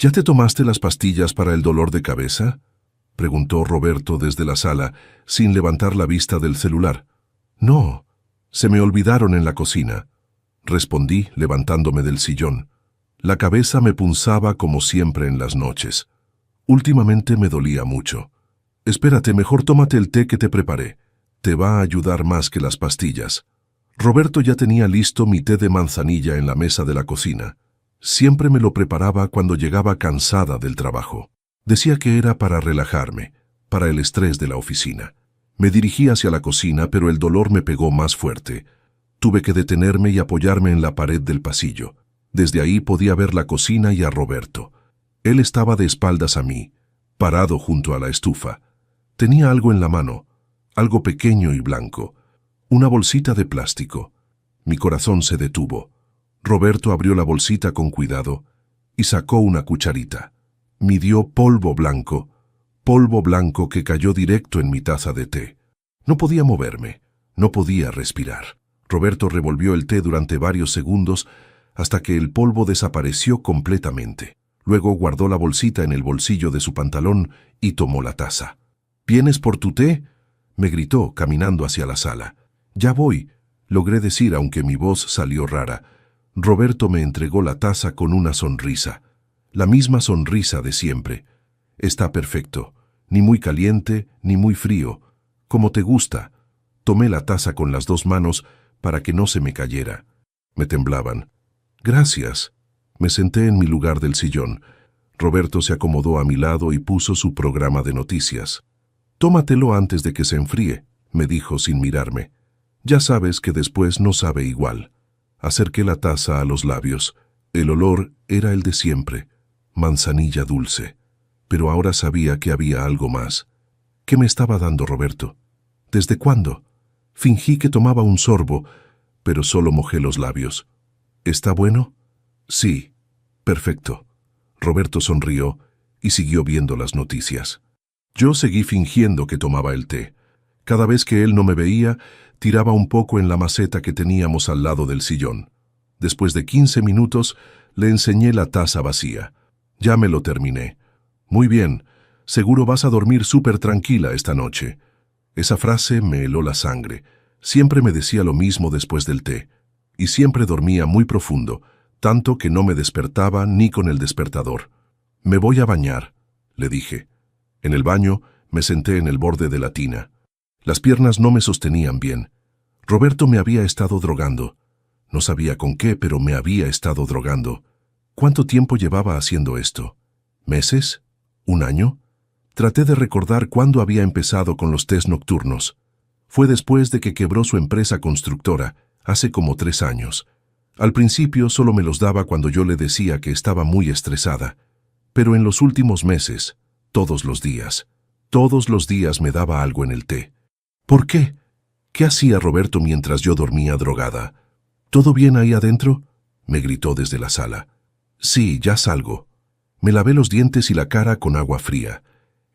¿Ya te tomaste las pastillas para el dolor de cabeza?, preguntó Roberto desde la sala, sin levantar la vista del celular. No, se me olvidaron en la cocina, respondí levantándome del sillón. La cabeza me punzaba como siempre en las noches. Últimamente me dolía mucho. Espérate, mejor tómate el té que te preparé. Te va a ayudar más que las pastillas. Roberto ya tenía listo mi té de manzanilla en la mesa de la cocina. Siempre me lo preparaba cuando llegaba cansada del trabajo. Decía que era para relajarme, para el estrés de la oficina. Me dirigí hacia la cocina, pero el dolor me pegó más fuerte. Tuve que detenerme y apoyarme en la pared del pasillo. Desde ahí podía ver la cocina y a Roberto. Él estaba de espaldas a mí, parado junto a la estufa. Tenía algo en la mano, algo pequeño y blanco, una bolsita de plástico. Mi corazón se detuvo. Roberto abrió la bolsita con cuidado y sacó una cucharita. Midió polvo blanco que cayó directo en mi taza de té. No podía moverme, no podía respirar. Roberto revolvió el té durante varios segundos hasta que el polvo desapareció completamente. Luego guardó la bolsita en el bolsillo de su pantalón y tomó la taza. ¿Vienes por tu té?, me gritó caminando hacia la sala. Ya voy, logré decir aunque mi voz salió rara. Roberto me entregó la taza con una sonrisa. La misma sonrisa de siempre. Está perfecto, ni muy caliente ni muy frío, como te gusta. Tomé la taza con las dos manos para que no se me cayera. Me temblaban. Gracias. Me senté en mi lugar del sillón. Roberto se acomodó a mi lado y puso su programa de noticias. Tómatelo antes de que se enfríe, me dijo sin mirarme. Ya sabes que después no sabe igual. Acerqué la taza a los labios. El olor era el de siempre. Manzanilla dulce. Pero ahora sabía que había algo más. ¿Qué me estaba dando Roberto? ¿Desde cuándo? Fingí que tomaba un sorbo, pero solo mojé los labios. ¿Está bueno? Sí. Perfecto. Roberto sonrió y siguió viendo las noticias. Yo seguí fingiendo que tomaba el té. Cada vez que él no me veía, tiraba un poco en la maceta que teníamos al lado del sillón. Después de 15 minutos, le enseñé la taza vacía. Ya me lo terminé. Muy bien, seguro vas a dormir súper tranquila esta noche. Esa frase me heló la sangre. Siempre me decía lo mismo después del té. Y siempre dormía muy profundo, tanto que no me despertaba ni con el despertador. Me voy a bañar, le dije. En el baño me senté en el borde de la tina. Las piernas no me sostenían bien. Roberto me había estado drogando. No sabía con qué, pero me había estado drogando. ¿Cuánto tiempo llevaba haciendo esto? ¿Meses? ¿Un año? Traté de recordar cuándo había empezado con los test nocturnos. Fue después de que quebró su empresa constructora, hace como 3 años. Al principio solo me los daba cuando yo le decía que estaba muy estresada. Pero en los últimos meses, todos los días me daba algo en el té. ¿Por qué? ¿Qué hacía Roberto mientras yo dormía drogada? ¿Todo bien ahí adentro?, me gritó desde la sala. Sí, ya salgo. Me lavé los dientes y la cara con agua fría.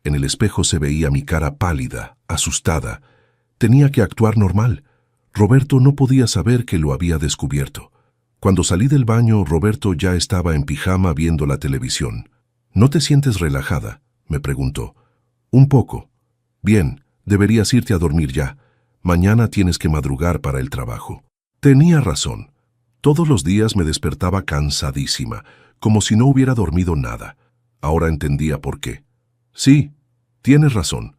En el espejo se veía mi cara pálida, asustada. Tenía que actuar normal. Roberto no podía saber que lo había descubierto. Cuando salí del baño, Roberto ya estaba en pijama viendo la televisión. ¿No te sientes relajada?, me preguntó. Un poco. Bien, deberías irte a dormir ya. Mañana tienes que madrugar para el trabajo. Tenía razón. Todos los días me despertaba cansadísima, como si no hubiera dormido nada. Ahora entendía por qué. Sí, tienes razón.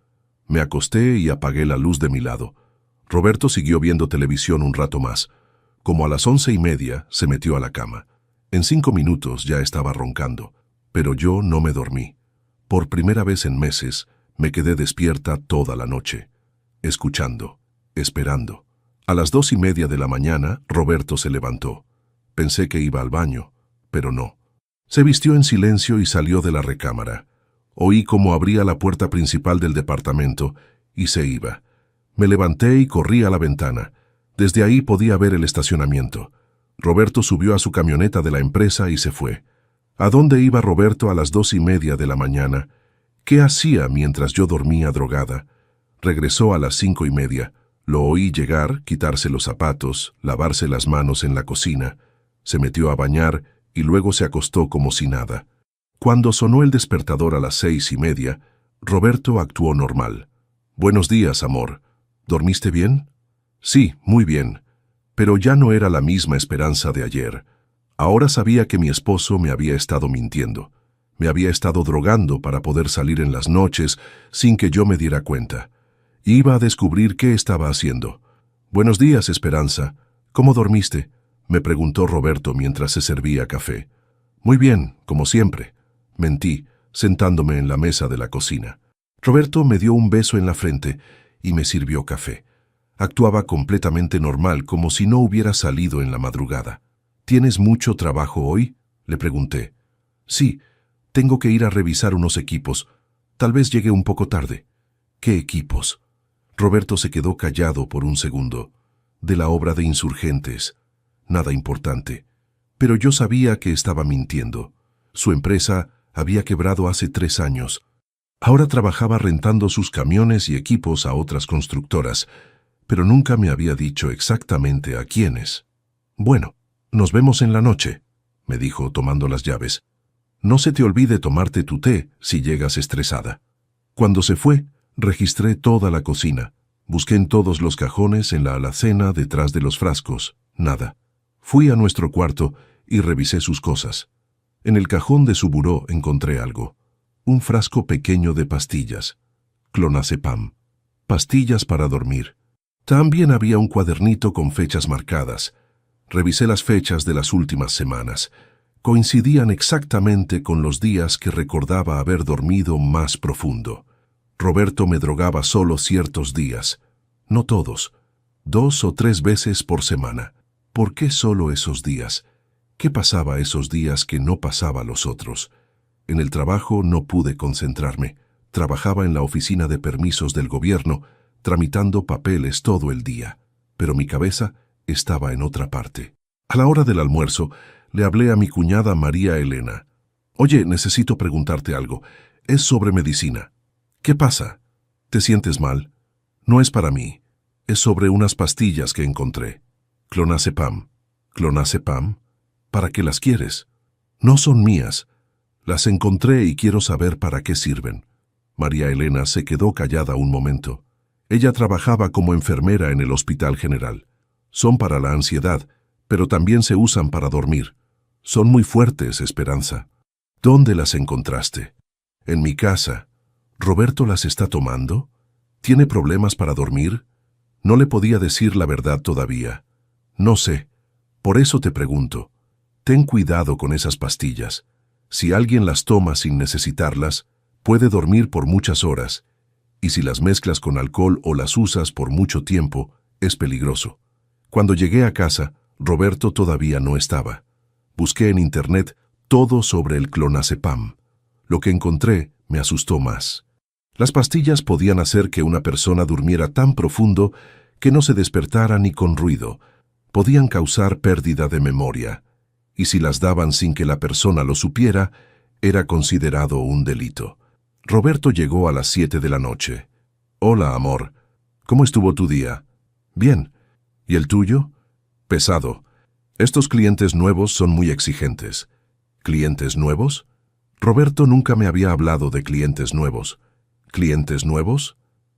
Me acosté y apagué la luz de mi lado. Roberto siguió viendo televisión un rato más. Como a las 11:30 se metió a la cama. En 5 minutos ya estaba roncando, pero yo no me dormí. Por primera vez en meses, me quedé despierta toda la noche, escuchando, esperando. A las 2:30 de la mañana, Roberto se levantó. Pensé que iba al baño, pero no. Se vistió en silencio y salió de la recámara. Oí cómo abría la puerta principal del departamento y se iba. Me levanté y corrí a la ventana. Desde ahí podía ver el estacionamiento. Roberto subió a su camioneta de la empresa y se fue. ¿A dónde iba Roberto a las 2:30 de la mañana? ¿Qué hacía mientras yo dormía drogada? Regresó a las 5:30. Lo oí llegar, quitarse los zapatos, lavarse las manos en la cocina. Se metió a bañar y luego se acostó como si nada. Cuando sonó el despertador a las 6:30, Roberto actuó normal. «Buenos días, amor. ¿Dormiste bien?» «Sí, muy bien». Pero ya no era la misma esperanza de ayer. Ahora sabía que mi esposo me había estado mintiendo. Me había estado drogando para poder salir en las noches sin que yo me diera cuenta. Iba a descubrir qué estaba haciendo. «Buenos días, Esperanza. ¿Cómo dormiste?», me preguntó Roberto mientras se servía café. «Muy bien, como siempre», mentí, sentándome en la mesa de la cocina. Roberto me dio un beso en la frente y me sirvió café. Actuaba completamente normal, como si no hubiera salido en la madrugada. «¿Tienes mucho trabajo hoy?», le pregunté. «Sí, tengo que ir a revisar unos equipos. Tal vez llegue un poco tarde». «¿Qué equipos?». Roberto se quedó callado por un segundo. «De la obra de Insurgentes. Nada importante». Pero yo sabía que estaba mintiendo. Su empresa había quebrado hace 3 años. Ahora trabajaba rentando sus camiones y equipos a otras constructoras, pero nunca me había dicho exactamente a quiénes. «Bueno, nos vemos en la noche», me dijo tomando las llaves. «No se te olvide tomarte tu té si llegas estresada». Cuando se fue, registré toda la cocina. Busqué en todos los cajones, en la alacena, detrás de los frascos. Nada. Fui a nuestro cuarto y revisé sus cosas. En el cajón de su buró encontré algo. Un frasco pequeño de pastillas. Clonazepam. Pastillas para dormir. También había un cuadernito con fechas marcadas. Revisé las fechas de las últimas semanas. Coincidían exactamente con los días que recordaba haber dormido más profundo. Roberto me drogaba solo ciertos días. No todos. 2 o 3 veces por semana. ¿Por qué solo esos días? ¿Qué pasaba esos días que no pasaba los otros? En el trabajo no pude concentrarme. Trabajaba en la oficina de permisos del gobierno, tramitando papeles todo el día. Pero mi cabeza estaba en otra parte. A la hora del almuerzo, le hablé a mi cuñada María Elena. «Oye, necesito preguntarte algo. Es sobre medicina». «¿Qué pasa? ¿Te sientes mal?». «No es para mí. Es sobre unas pastillas que encontré». «Clonazepam». «¿Clonazepam? ¿Para qué las quieres?». «No son mías. Las encontré y quiero saber para qué sirven». María Elena se quedó callada un momento. Ella trabajaba como enfermera en el Hospital General. «Son para la ansiedad, pero también se usan para dormir. Son muy fuertes, Esperanza». «¿Dónde las encontraste?». «En mi casa». «¿Roberto las está tomando? ¿Tiene problemas para dormir?». No le podía decir la verdad todavía. «No sé. Por eso te pregunto. Ten cuidado con esas pastillas. Si alguien las toma sin necesitarlas, puede dormir por muchas horas. Y si las mezclas con alcohol o las usas por mucho tiempo, es peligroso». Cuando llegué a casa, Roberto todavía no estaba. Busqué en internet todo sobre el clonazepam. Lo que encontré me asustó más. Las pastillas podían hacer que una persona durmiera tan profundo que no se despertara ni con ruido. Podían causar pérdida de memoria. Y si las daban sin que la persona lo supiera, era considerado un delito. Roberto llegó a las 7 de la noche. «Hola, amor. ¿Cómo estuvo tu día?». «Bien. ¿Y el tuyo?». «Pesado. Estos clientes nuevos son muy exigentes». «¿Clientes nuevos?». Roberto nunca me había hablado de clientes nuevos. «¿Clientes nuevos?».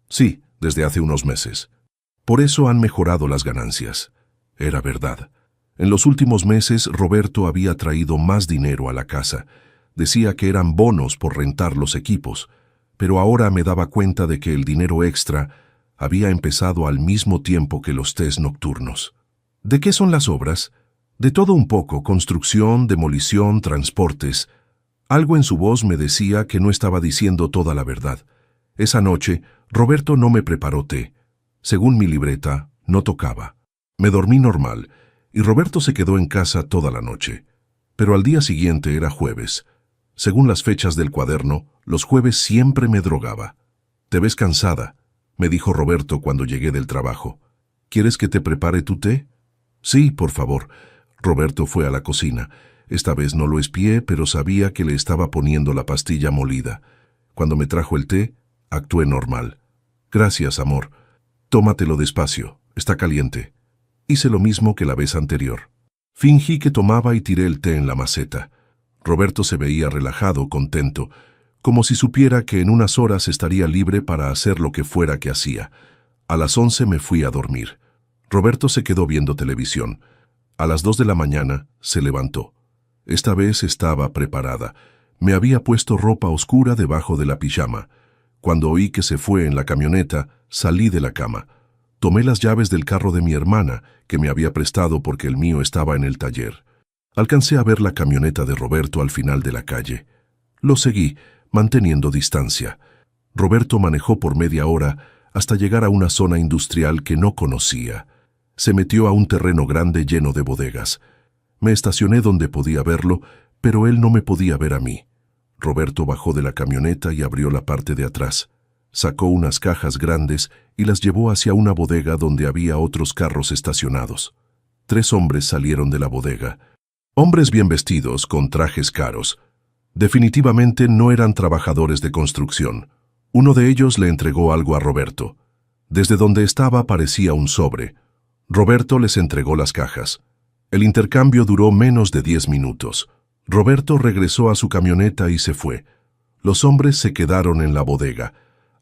«Sí, desde hace unos meses. Por eso han mejorado las ganancias». Era verdad. En los últimos meses Roberto había traído más dinero a la casa. Decía que eran bonos por rentar los equipos, pero ahora me daba cuenta de que el dinero extra había empezado al mismo tiempo que los test nocturnos. «¿De qué son las obras?». «De todo un poco, construcción, demolición, transportes». Algo en su voz me decía que no estaba diciendo toda la verdad. Esa noche, Roberto no me preparó té. Según mi libreta, no tocaba. Me dormí normal, y Roberto se quedó en casa toda la noche. Pero al día siguiente era jueves. Según las fechas del cuaderno, los jueves siempre me drogaba. «Te ves cansada», me dijo Roberto cuando llegué del trabajo. «¿Quieres que te prepare tu té?». «Sí, por favor». Roberto fue a la cocina. Esta vez no lo espié, pero sabía que le estaba poniendo la pastilla molida. Cuando me trajo el té, actué normal. «Gracias, amor. Tómatelo despacio. Está caliente». Hice lo mismo que la vez anterior. Fingí que tomaba y tiré el té en la maceta. Roberto se veía relajado, contento, como si supiera que en unas horas estaría libre para hacer lo que fuera que hacía. A las 11 me fui a dormir. Roberto se quedó viendo televisión. A las 2 de la mañana se levantó. Esta vez estaba preparada. Me había puesto ropa oscura debajo de la pijama. Cuando oí que se fue en la camioneta, salí de la cama. Tomé las llaves del carro de mi hermana, que me había prestado porque el mío estaba en el taller. Alcancé a ver la camioneta de Roberto al final de la calle. Lo seguí, manteniendo distancia. Roberto manejó por media hora hasta llegar a una zona industrial que no conocía. Se metió a un terreno grande lleno de bodegas. Me estacioné donde podía verlo, pero él no me podía ver a mí. Roberto bajó de la camioneta y abrió la parte de atrás. Sacó unas cajas grandes y las llevó hacia una bodega donde había otros carros estacionados. 3 hombres salieron de la bodega. Hombres bien vestidos, con trajes caros. Definitivamente no eran trabajadores de construcción. Uno de ellos le entregó algo a Roberto. Desde donde estaba parecía un sobre. Roberto les entregó las cajas. El intercambio duró menos de 10 minutos. Roberto regresó a su camioneta y se fue. Los hombres se quedaron en la bodega.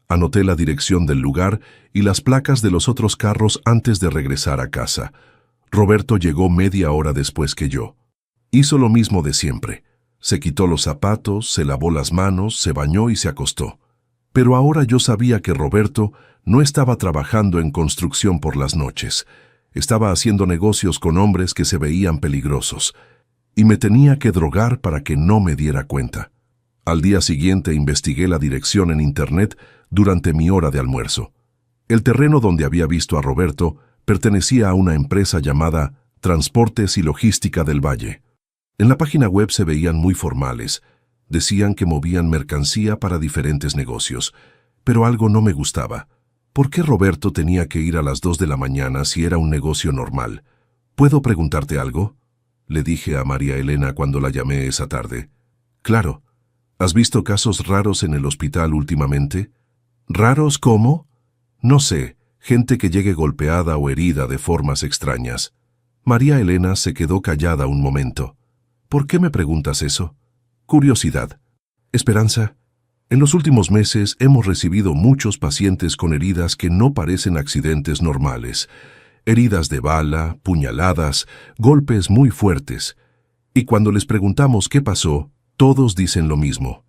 Anoté la dirección del lugar y las placas de los otros carros antes de regresar a casa. Roberto llegó media hora después que yo. Hizo lo mismo de siempre. Se quitó los zapatos, se lavó las manos, se bañó y se acostó. Pero ahora yo sabía que Roberto no estaba trabajando en construcción por las noches. Estaba haciendo negocios con hombres que se veían peligrosos. Y me tenía que drogar para que no me diera cuenta. Al día siguiente investigué la dirección en Internet durante mi hora de almuerzo. El terreno donde había visto a Roberto pertenecía a una empresa llamada Transportes y Logística del Valle. En la página web se veían muy formales. Decían que movían mercancía para diferentes negocios. Pero algo no me gustaba. ¿Por qué Roberto tenía que ir a las 2 de la mañana si era un negocio normal? ¿Puedo preguntarte algo?, le dije a María Elena cuando la llamé esa tarde. Claro. ¿Has visto casos raros en el hospital últimamente? ¿Raros cómo? No sé, gente que llegue golpeada o herida de formas extrañas. María Elena se quedó callada un momento. ¿Por qué me preguntas eso? Curiosidad. Esperanza, en los últimos meses hemos recibido muchos pacientes con heridas que no parecen accidentes normales. Heridas de bala, puñaladas, golpes muy fuertes. Y cuando les preguntamos qué pasó, todos dicen lo mismo.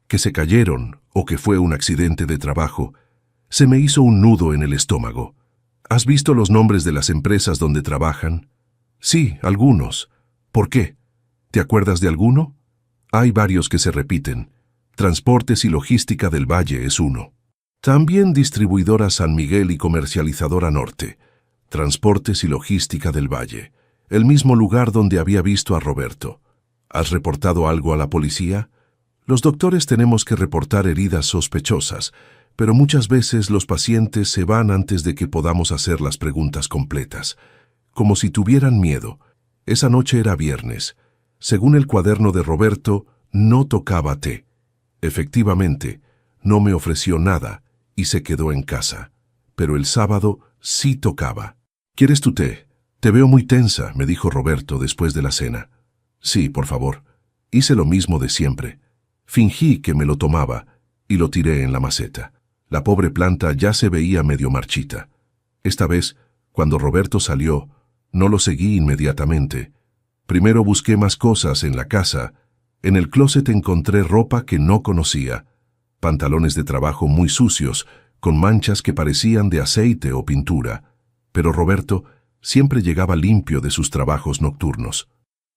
Que se cayeron o que fue un accidente de trabajo. Se me hizo un nudo en el estómago. ¿Has visto los nombres de las empresas donde trabajan? Sí, algunos. ¿Por qué? ¿Te acuerdas de alguno? Hay varios que se repiten. Transportes y Logística del Valle es uno. También Distribuidora San Miguel y Comercializadora Norte. Transportes y Logística del Valle. El mismo lugar donde había visto a Roberto. ¿Has reportado algo a la policía? Los doctores tenemos que reportar heridas sospechosas, pero muchas veces los pacientes se van antes de que podamos hacer las preguntas completas. Como si tuvieran miedo. Esa noche era viernes. Según el cuaderno de Roberto, no tocaba té. Efectivamente, no me ofreció nada y se quedó en casa. Pero el sábado sí tocaba. ¿Quieres tu té? Te veo muy tensa, me dijo Roberto después de la cena. Sí, por favor. Hice lo mismo de siempre. Fingí que me lo tomaba y lo tiré en la maceta. La pobre planta ya se veía medio marchita. Esta vez, cuando Roberto salió, no lo seguí inmediatamente. Primero busqué más cosas en la casa. En el closet encontré ropa que no conocía. Pantalones de trabajo muy sucios, con manchas que parecían de aceite o pintura. Pero Roberto siempre llegaba limpio de sus trabajos nocturnos.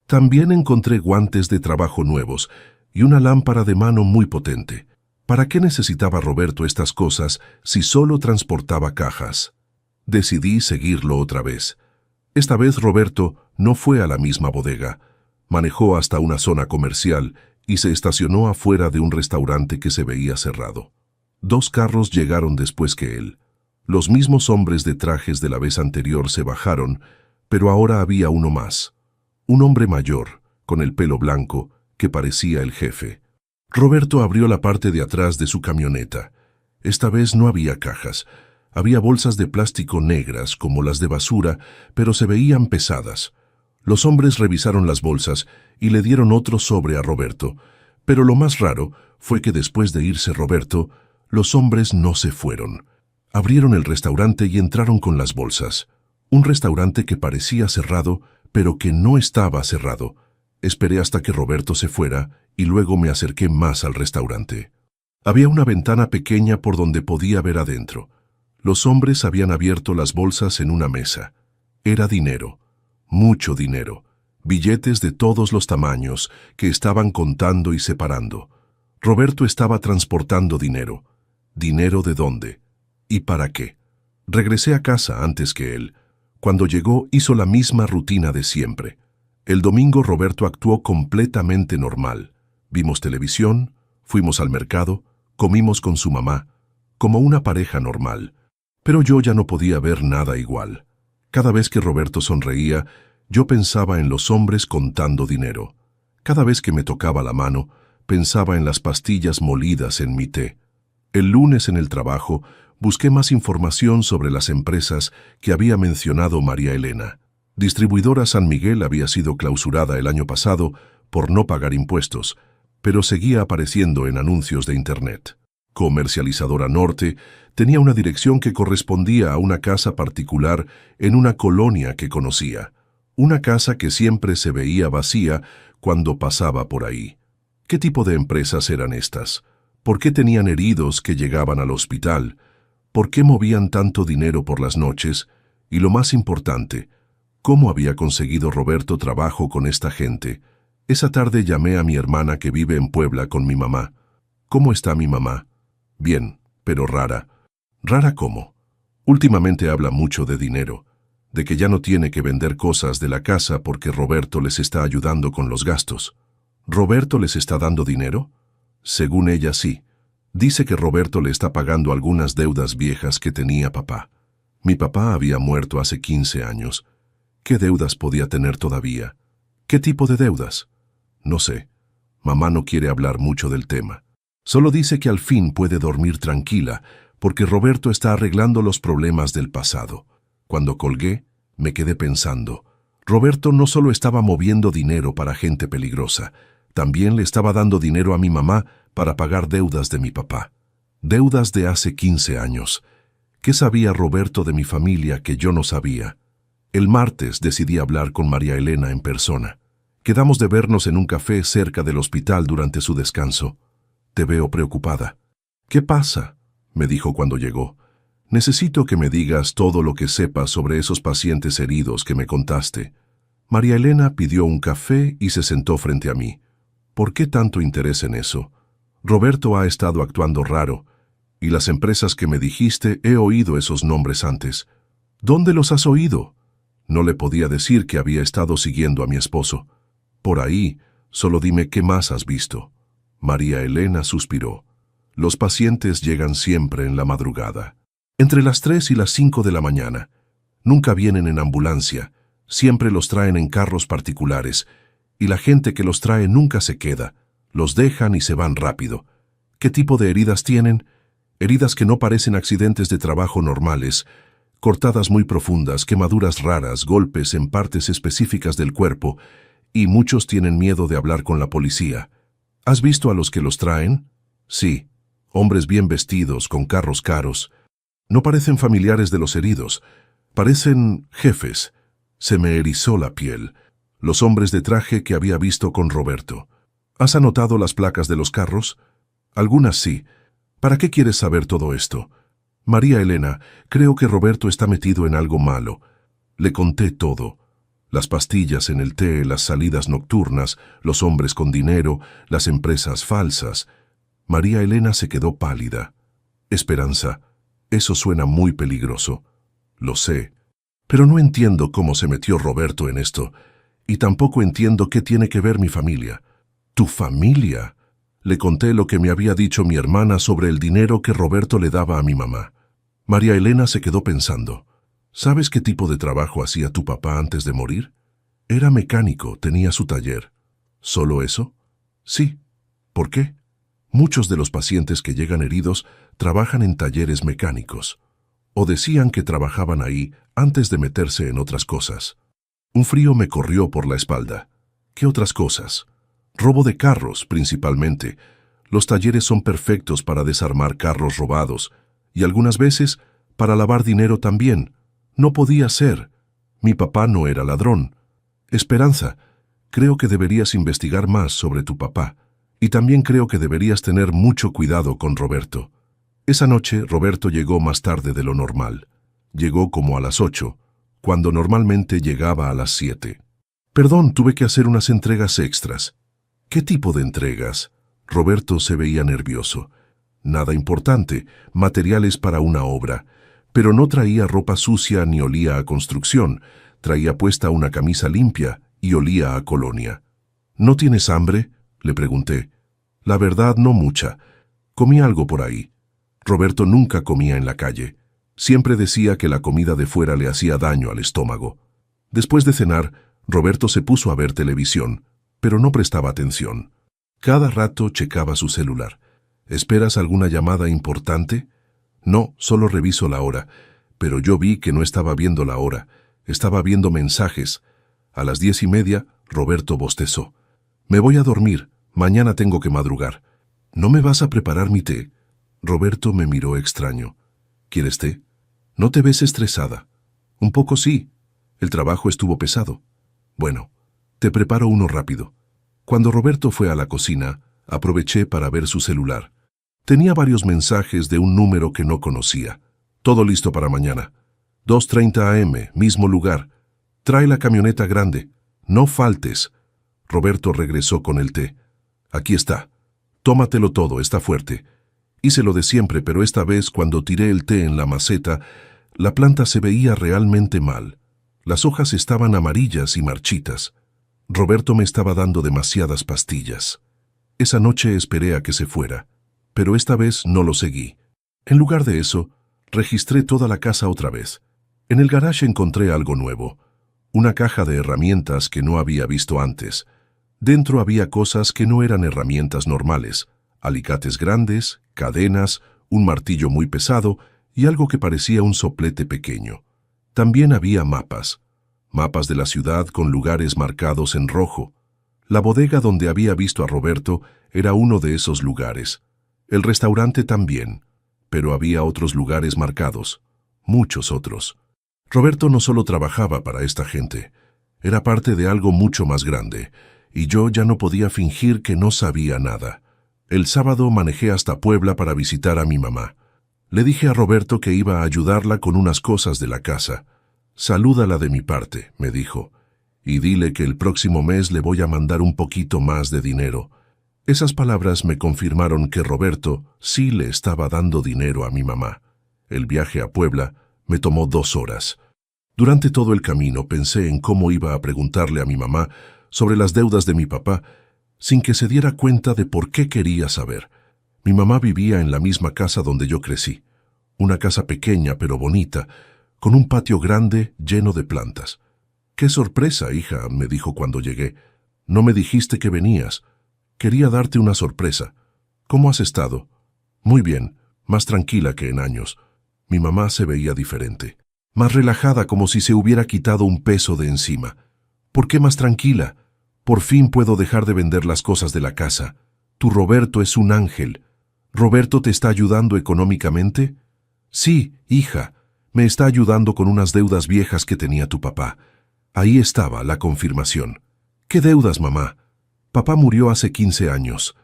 También encontré guantes de trabajo nuevos y una lámpara de mano muy potente. ¿Para qué necesitaba Roberto estas cosas si solo transportaba cajas? Decidí seguirlo otra vez. Esta vez Roberto no fue a la misma bodega. Manejó hasta una zona comercial y se estacionó afuera de un restaurante que se veía cerrado. 2 carros llegaron después que él. Los mismos hombres de trajes de la vez anterior se bajaron, pero ahora había uno más. Un hombre mayor, con el pelo blanco, que parecía el jefe. Roberto abrió la parte de atrás de su camioneta. Esta vez no había cajas. Había bolsas de plástico negras como las de basura, pero se veían pesadas. Los hombres revisaron las bolsas y le dieron otro sobre a Roberto, pero lo más raro fue que después de irse Roberto, los hombres no se fueron. Abrieron el restaurante y entraron con las bolsas. Un restaurante que parecía cerrado, pero que no estaba cerrado. Esperé hasta que Roberto se fuera y luego me acerqué más al restaurante. Había una ventana pequeña por donde podía ver adentro. Los hombres habían abierto las bolsas en una mesa. Era dinero, mucho dinero, billetes de todos los tamaños que estaban contando y separando. Roberto estaba transportando dinero. ¿Dinero de dónde? ¿Y para qué? Regresé a casa antes que él. Cuando llegó hizo la misma rutina de siempre. El domingo Roberto actuó completamente normal. Vimos televisión, fuimos al mercado, comimos con su mamá, como una pareja normal. Pero yo ya no podía ver nada igual. Cada vez que Roberto sonreía, yo pensaba en los hombres contando dinero. Cada vez que me tocaba la mano, pensaba en las pastillas molidas en mi té. El lunes en el trabajo, busqué más información sobre las empresas que había mencionado María Elena. Distribuidora San Miguel había sido clausurada el año pasado por no pagar impuestos, pero seguía apareciendo en anuncios de Internet. Comercializadora Norte tenía una dirección que correspondía a una casa particular en una colonia que conocía. Una casa que siempre se veía vacía cuando pasaba por ahí. ¿Qué tipo de empresas eran estas? ¿Por qué tenían heridos que llegaban al hospital? ¿Por qué movían tanto dinero por las noches? Y lo más importante, ¿cómo había conseguido Roberto trabajo con esta gente? Esa tarde llamé a mi hermana que vive en Puebla con mi mamá. ¿Cómo está mi mamá? Bien, pero rara. ¿Rara cómo? Últimamente habla mucho de dinero, de que ya no tiene que vender cosas de la casa porque Roberto les está ayudando con los gastos. ¿Roberto les está dando dinero? Según ella sí. Dice que Roberto le está pagando algunas deudas viejas que tenía papá. Mi papá había muerto hace 15 años. ¿Qué deudas podía tener todavía? ¿Qué tipo de deudas? No sé. Mamá no quiere hablar mucho del tema. Solo dice que al fin puede dormir tranquila porque Roberto está arreglando los problemas del pasado. Cuando colgué, me quedé pensando. Roberto no solo estaba moviendo dinero para gente peligrosa, también le estaba dando dinero a mi mamá para pagar deudas de mi papá. Deudas de hace 15 años. ¿Qué sabía Roberto de mi familia que yo no sabía? El martes decidí hablar con María Elena en persona. Quedamos de vernos en un café cerca del hospital durante su descanso. Te veo preocupada. ¿Qué pasa?, me dijo cuando llegó. Necesito que me digas todo lo que sepas sobre esos pacientes heridos que me contaste. María Elena pidió un café y se sentó frente a mí. ¿Por qué tanto interés en eso? Roberto ha estado actuando raro, y las empresas que me dijiste he oído esos nombres antes. ¿Dónde los has oído? No le podía decir que había estado siguiendo a mi esposo. Por ahí, solo dime qué más has visto. María Elena suspiró. Los pacientes llegan siempre en la madrugada. Entre las 3 y las 5 de la mañana. Nunca vienen en ambulancia, siempre los traen en carros particulares, y la gente que los trae nunca se queda, los dejan y se van rápido. ¿Qué tipo de heridas tienen? Heridas que no parecen accidentes de trabajo normales, cortadas muy profundas, quemaduras raras, golpes en partes específicas del cuerpo, y muchos tienen miedo de hablar con la policía. ¿Has visto a los que los traen? Sí, hombres bien vestidos, con carros caros. No parecen familiares de los heridos, parecen jefes. Se me erizó la piel. Los hombres de traje que había visto con Roberto. ¿Has anotado las placas de los carros? Algunas sí. ¿Para qué quieres saber todo esto? María Elena, creo que Roberto está metido en algo malo. Le conté todo. Las pastillas en el té, las salidas nocturnas, los hombres con dinero, las empresas falsas. María Elena se quedó pálida. Esperanza, eso suena muy peligroso. Lo sé, pero no entiendo cómo se metió Roberto en esto, y tampoco entiendo qué tiene que ver mi familia. ¿Tu familia? Le conté lo que me había dicho mi hermana sobre el dinero que Roberto le daba a mi mamá. María Elena se quedó pensando. ¿Sabes qué tipo de trabajo hacía tu papá antes de morir? Era mecánico, tenía su taller. ¿Solo eso? Sí. ¿Por qué? Muchos de los pacientes que llegan heridos trabajan en talleres mecánicos. O decían que trabajaban ahí antes de meterse en otras cosas. Un frío me corrió por la espalda. ¿Qué otras cosas? Robo de carros, principalmente. Los talleres son perfectos para desarmar carros robados, y algunas veces para lavar dinero también. No podía ser. Mi papá no era ladrón. Esperanza, creo que deberías investigar más sobre tu papá, y también creo que deberías tener mucho cuidado con Roberto. Esa noche Roberto llegó más tarde de lo normal. Llegó como a las 8, cuando normalmente llegaba a las 7. Perdón, tuve que hacer unas entregas extras. ¿Qué tipo de entregas? Roberto se veía nervioso. Nada importante, materiales para una obra, pero no traía ropa sucia ni olía a construcción. Traía puesta una camisa limpia y olía a colonia. ¿No tienes hambre?, le pregunté. La verdad, no mucha. Comí algo por ahí. Roberto nunca comía en la calle. Siempre decía que la comida de fuera le hacía daño al estómago. Después de cenar, Roberto se puso a ver televisión, pero no prestaba atención. Cada rato checaba su celular. ¿Esperas alguna llamada importante? No, solo reviso la hora. Pero yo vi que no estaba viendo la hora. Estaba viendo mensajes. A las 10:30, Roberto bostezó. Me voy a dormir. Mañana tengo que madrugar. ¿No me vas a preparar mi té? Roberto me miró extraño. ¿Quieres té? ¿No te ves estresada? Un poco sí. El trabajo estuvo pesado. Bueno, te preparo uno rápido. Cuando Roberto fue a la cocina, aproveché para ver su celular. Tenía varios mensajes de un número que no conocía. Todo listo para mañana. 2:30 a.m., mismo lugar. Trae la camioneta grande. No faltes. Roberto regresó con el té. Aquí está. Tómatelo todo, está fuerte. Hice lo de siempre, pero esta vez cuando tiré el té en la maceta, la planta se veía realmente mal. Las hojas estaban amarillas y marchitas. Roberto me estaba dando demasiadas pastillas. Esa noche esperé a que se fuera, pero esta vez no lo seguí. En lugar de eso, registré toda la casa otra vez. En el garage encontré algo nuevo. Una caja de herramientas que no había visto antes. Dentro había cosas que no eran herramientas normales. Alicates grandes, cadenas, un martillo muy pesado y algo que parecía un soplete pequeño. También había mapas. Mapas de la ciudad con lugares marcados en rojo. La bodega donde había visto a Roberto era uno de esos lugares. El restaurante también, pero había otros lugares marcados, muchos otros. Roberto no solo trabajaba para esta gente, era parte de algo mucho más grande, y yo ya no podía fingir que no sabía nada. El sábado manejé hasta Puebla para visitar a mi mamá. Le dije a Roberto que iba a ayudarla con unas cosas de la casa. Salúdala de mi parte, me dijo, y dile que el próximo mes le voy a mandar un poquito más de dinero. Esas palabras me confirmaron que Roberto sí le estaba dando dinero a mi mamá. El viaje a Puebla me tomó 2 horas. Durante todo el camino pensé en cómo iba a preguntarle a mi mamá sobre las deudas de mi papá, sin que se diera cuenta de por qué quería saber. Mi mamá vivía en la misma casa donde yo crecí. Una casa pequeña pero bonita, con un patio grande lleno de plantas. «¡Qué sorpresa, hija!», me dijo cuando llegué. «No me dijiste que venías. Quería darte una sorpresa. ¿Cómo has estado?» «Muy bien, más tranquila que en años». Mi mamá se veía diferente. Más relajada, como si se hubiera quitado un peso de encima. «¿Por qué más tranquila? Por fin puedo dejar de vender las cosas de la casa. Tu Roberto es un ángel. ¿Roberto te está ayudando económicamente?» «Sí, hija. Me está ayudando con unas deudas viejas que tenía tu papá». Ahí estaba la confirmación. «¿Qué deudas, mamá?» «Papá murió hace 15 años».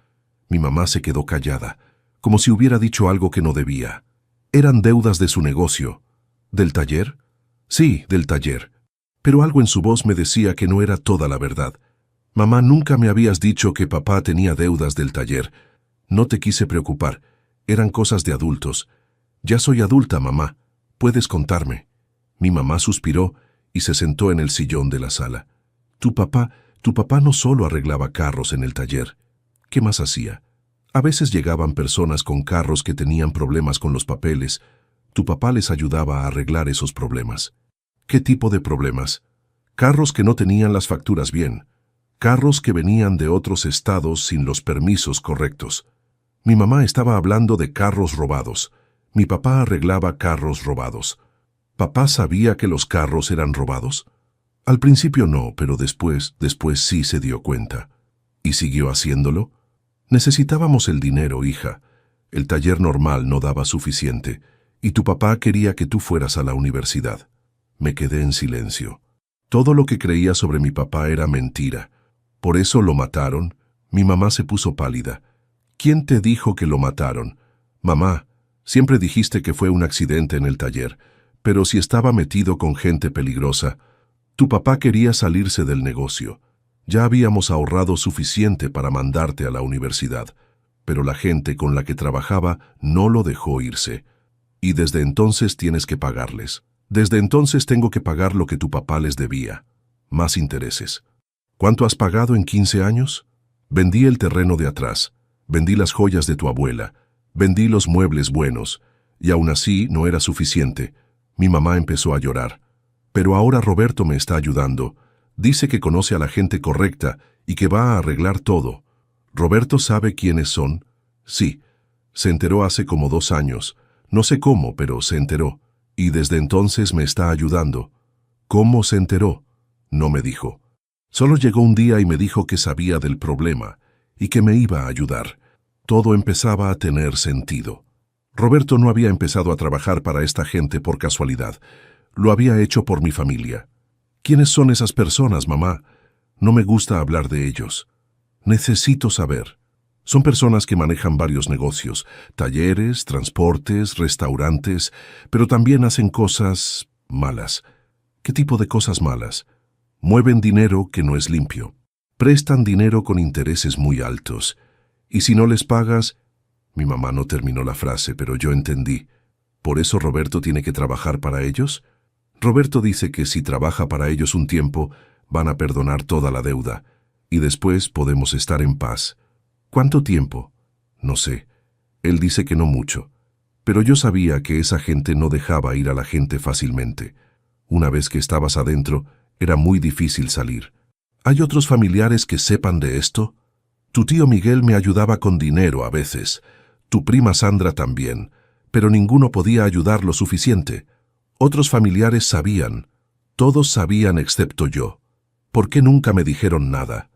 Mi mamá se quedó callada, como si hubiera dicho algo que no debía. Eran deudas de su negocio. ¿Del taller? Sí, del taller. Pero algo en su voz me decía que no era toda la verdad. «Mamá, nunca me habías dicho que papá tenía deudas del taller. No te quise preocupar. Eran cosas de adultos. Ya soy adulta, mamá. Puedes contarme». Mi mamá suspiró y se sentó en el sillón de la sala. Tu papá no solo arreglaba carros en el taller. ¿Qué más hacía? A veces llegaban personas con carros que tenían problemas con los papeles. Tu papá les ayudaba a arreglar esos problemas». «¿Qué tipo de problemas?» «Carros que no tenían las facturas bien. Carros que venían de otros estados sin los permisos correctos». Mi mamá estaba hablando de carros robados. Mi papá arreglaba carros robados. ¿Papá sabía que los carros eran robados? Al principio no, pero después sí se dio cuenta. ¿Y siguió haciéndolo? Necesitábamos el dinero, hija. El taller normal no daba suficiente, y tu papá quería que tú fueras a la universidad. Me quedé en silencio. Todo lo que creía sobre mi papá era mentira. ¿Por eso lo mataron? Mi mamá se puso pálida. ¿Quién te dijo que lo mataron? Mamá, siempre dijiste que fue un accidente en el taller, pero si estaba metido con gente peligrosa. Tu papá quería salirse del negocio. Ya habíamos ahorrado suficiente para mandarte a la universidad, pero la gente con la que trabajaba no lo dejó irse. Y desde entonces tienes que pagarles. Desde entonces tengo que pagar lo que tu papá les debía. Más intereses. ¿Cuánto has pagado en 15 años? Vendí el terreno de atrás, vendí las joyas de tu abuela, vendí los muebles buenos, y aún así no era suficiente. Mi mamá empezó a llorar. Pero ahora Roberto me está ayudando. Dice que conoce a la gente correcta y que va a arreglar todo. ¿Roberto sabe quiénes son? Sí. Se enteró hace como 2 años. No sé cómo, pero se enteró. Y desde entonces me está ayudando. ¿Cómo se enteró? No me dijo. Solo llegó un día y me dijo que sabía del problema y que me iba a ayudar. Todo empezaba a tener sentido. Roberto no había empezado a trabajar para esta gente por casualidad. Lo había hecho por mi familia. ¿Quiénes son esas personas, mamá? No me gusta hablar de ellos. Necesito saber. Son personas que manejan varios negocios, talleres, transportes, restaurantes, pero también hacen cosas malas. ¿Qué tipo de cosas malas? Mueven dinero que no es limpio. Prestan dinero con intereses muy altos. Y si no les pagas... Mi mamá no terminó la frase, pero yo entendí. ¿Por eso Roberto tiene que trabajar para ellos? Roberto dice que si trabaja para ellos un tiempo, van a perdonar toda la deuda, y después podemos estar en paz. ¿Cuánto tiempo? No sé. Él dice que no mucho. Pero yo sabía que esa gente no dejaba ir a la gente fácilmente. Una vez que estabas adentro, era muy difícil salir. ¿Hay otros familiares que sepan de esto? Tu tío Miguel me ayudaba con dinero a veces. Tu prima Sandra también. Pero ninguno podía ayudar lo suficiente. Otros familiares sabían. Todos sabían excepto yo. ¿Por qué nunca me dijeron nada?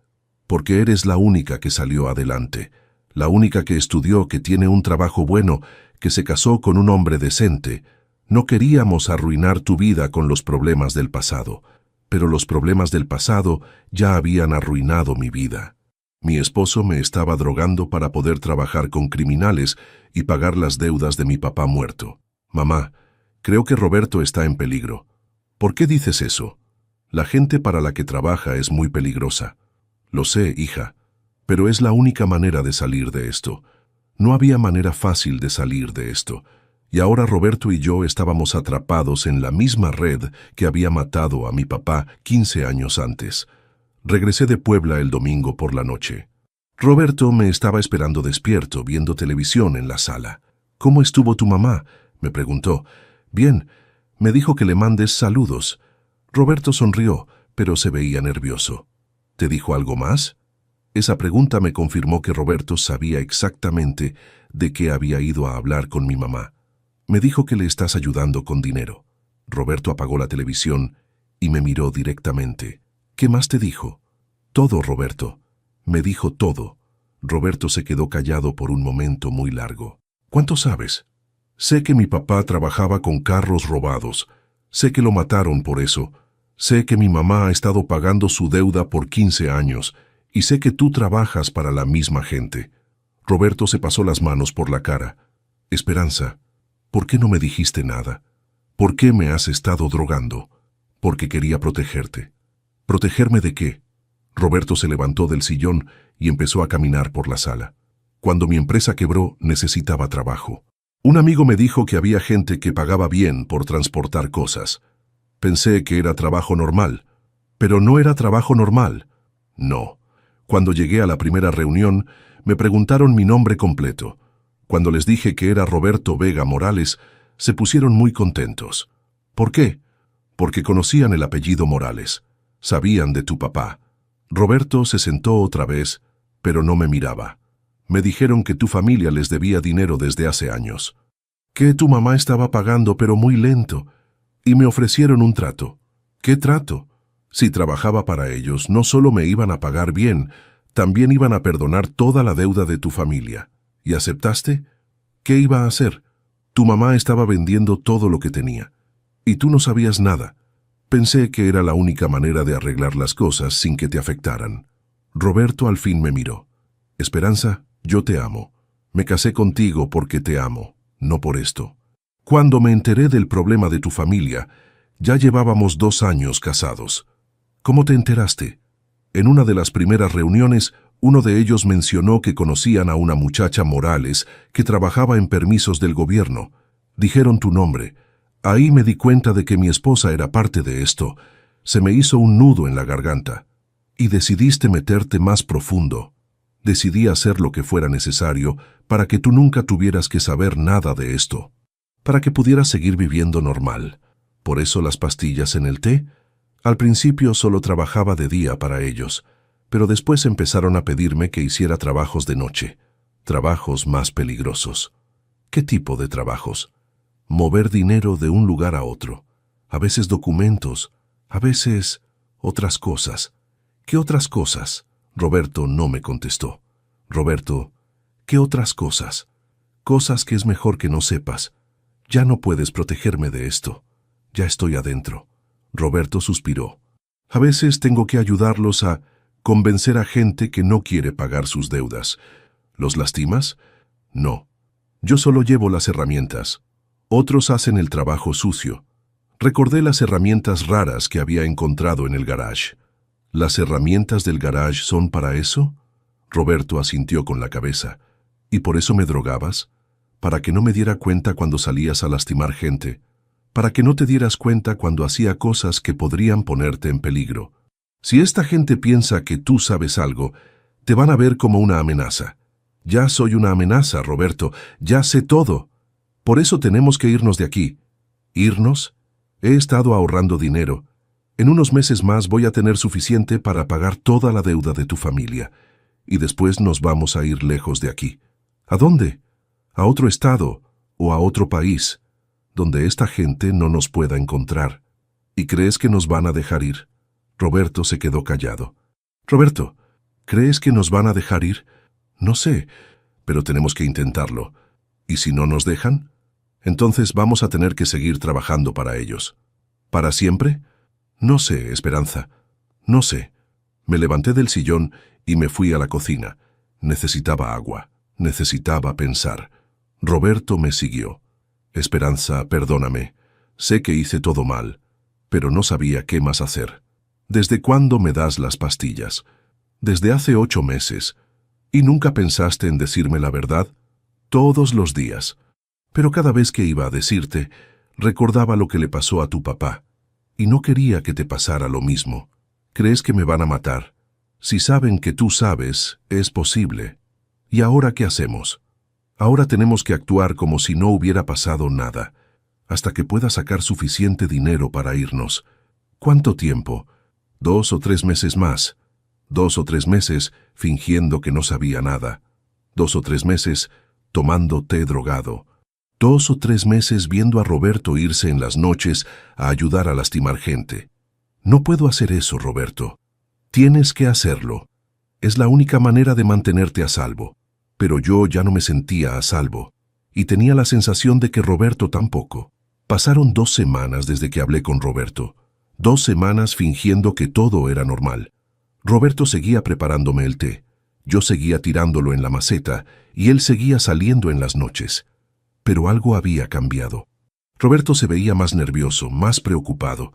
Porque eres la única que salió adelante. La única que estudió, que tiene un trabajo bueno, que se casó con un hombre decente. No queríamos arruinar tu vida con los problemas del pasado. Pero los problemas del pasado ya habían arruinado mi vida. Mi esposo me estaba drogando para poder trabajar con criminales y pagar las deudas de mi papá muerto. Mamá, creo que Roberto está en peligro. ¿Por qué dices eso? La gente para la que trabaja es muy peligrosa. Lo sé, hija, pero es la única manera de salir de esto. No había manera fácil de salir de esto. Y ahora Roberto y yo estábamos atrapados en la misma red que había matado a mi papá 15 años antes. Regresé de Puebla el domingo por la noche. Roberto me estaba esperando despierto, viendo televisión en la sala. ¿Cómo estuvo tu mamá?, me preguntó. Bien, me dijo que le mandes saludos. Roberto sonrió, pero se veía nervioso. ¿Te dijo algo más? Esa pregunta me confirmó que Roberto sabía exactamente de qué había ido a hablar con mi mamá. Me dijo que le estás ayudando con dinero. Roberto apagó la televisión y me miró directamente. ¿Qué más te dijo? Todo, Roberto. Me dijo todo. Roberto se quedó callado por un momento muy largo. ¿Cuánto sabes? Sé que mi papá trabajaba con carros robados. Sé que lo mataron por eso. Sé que mi mamá ha estado pagando su deuda por 15 años. Y sé que tú trabajas para la misma gente. Roberto se pasó las manos por la cara. Esperanza, ¿por qué no me dijiste nada? ¿Por qué me has estado drogando? Porque quería protegerte. ¿Protegerme de qué? Roberto se levantó del sillón y empezó a caminar por la sala. Cuando mi empresa quebró, necesitaba trabajo. Un amigo me dijo que había gente que pagaba bien por transportar cosas. Pensé que era trabajo normal, pero no era trabajo normal. No. Cuando llegué a la primera reunión, me preguntaron mi nombre completo. Cuando les dije que era Roberto Vega Morales, se pusieron muy contentos. ¿Por qué? Porque conocían el apellido Morales. Sabían de tu papá. Roberto se sentó otra vez, pero no me miraba. Me dijeron que tu familia les debía dinero desde hace años. Que tu mamá estaba pagando, pero muy lento. Y me ofrecieron un trato. ¿Qué trato? Si trabajaba para ellos, no solo me iban a pagar bien, también iban a perdonar toda la deuda de tu familia. ¿Y aceptaste? ¿Qué iba a hacer? Tu mamá estaba vendiendo todo lo que tenía. Y tú no sabías nada. Pensé que era la única manera de arreglar las cosas sin que te afectaran. Roberto al fin me miró. Esperanza, yo te amo. Me casé contigo porque te amo, no por esto. Cuando me enteré del problema de tu familia, ya llevábamos 2 años casados. ¿Cómo te enteraste? En una de las primeras reuniones, uno de ellos mencionó que conocían a una muchacha Morales que trabajaba en permisos del gobierno. Dijeron tu nombre. Ahí me di cuenta de que mi esposa era parte de esto. Se me hizo un nudo en la garganta. Y decidiste meterte más profundo. Decidí hacer lo que fuera necesario para que tú nunca tuvieras que saber nada de esto. Para que pudieras seguir viviendo normal. Por eso las pastillas en el té. Al principio solo trabajaba de día para ellos, pero después empezaron a pedirme que hiciera trabajos de noche. Trabajos más peligrosos. ¿Qué tipo de trabajos? Mover dinero de un lugar a otro. A veces documentos, a veces otras cosas. ¿Qué otras cosas? Roberto no me contestó. Roberto, ¿qué otras cosas? Cosas que es mejor que no sepas. Ya no puedes protegerme de esto. Ya estoy adentro. Roberto suspiró. A veces tengo que ayudarlos a convencer a gente que no quiere pagar sus deudas. ¿Los lastimas? No. Yo solo llevo las herramientas. Otros hacen el trabajo sucio. Recordé las herramientas raras que había encontrado en el garage. ¿Las herramientas del garage son para eso? Roberto asintió con la cabeza. ¿Y por eso me drogabas? Para que no me diera cuenta cuando salías a lastimar gente. Para que no te dieras cuenta cuando hacía cosas que podrían ponerte en peligro. Si esta gente piensa que tú sabes algo, te van a ver como una amenaza. Ya soy una amenaza, Roberto. Ya sé todo. Por eso tenemos que irnos de aquí. ¿Irnos? He estado ahorrando dinero. En unos meses más voy a tener suficiente para pagar toda la deuda de tu familia. Y después nos vamos a ir lejos de aquí. ¿A dónde? A otro estado o a otro país, donde esta gente no nos pueda encontrar. ¿Y crees que nos van a dejar ir? Roberto se quedó callado. Roberto, ¿crees que nos van a dejar ir? No sé, pero tenemos que intentarlo. ¿Y si no nos dejan? Entonces vamos a tener que seguir trabajando para ellos. ¿Para siempre? No sé, Esperanza. No sé. Me levanté del sillón y me fui a la cocina. Necesitaba agua. Necesitaba pensar. Roberto me siguió. Esperanza, perdóname. Sé que hice todo mal, pero no sabía qué más hacer. ¿Desde cuándo me das las pastillas? Desde hace 8 meses. ¿Y nunca pensaste en decirme la verdad? Todos los días. Pero cada vez que iba a decirte, recordaba lo que le pasó a tu papá. Y no quería que te pasara lo mismo. ¿Crees que me van a matar? Si saben que tú sabes, es posible. ¿Y ahora qué hacemos? Ahora tenemos que actuar como si no hubiera pasado nada, hasta que pueda sacar suficiente dinero para irnos. ¿Cuánto tiempo? 2 o 3 meses más. 2 o 3 meses fingiendo que no sabía nada. 2 o 3 meses tomando té drogado. 2 o 3 meses viendo a Roberto irse en las noches a ayudar a lastimar gente. No puedo hacer eso, Roberto. Tienes que hacerlo. Es la única manera de mantenerte a salvo. Pero yo ya no me sentía a salvo, y tenía la sensación de que Roberto tampoco. Pasaron 2 semanas desde que hablé con Roberto. 2 semanas fingiendo que todo era normal. Roberto seguía preparándome el té. Yo seguía tirándolo en la maceta, y él seguía saliendo en las noches. Pero algo había cambiado. Roberto se veía más nervioso, más preocupado.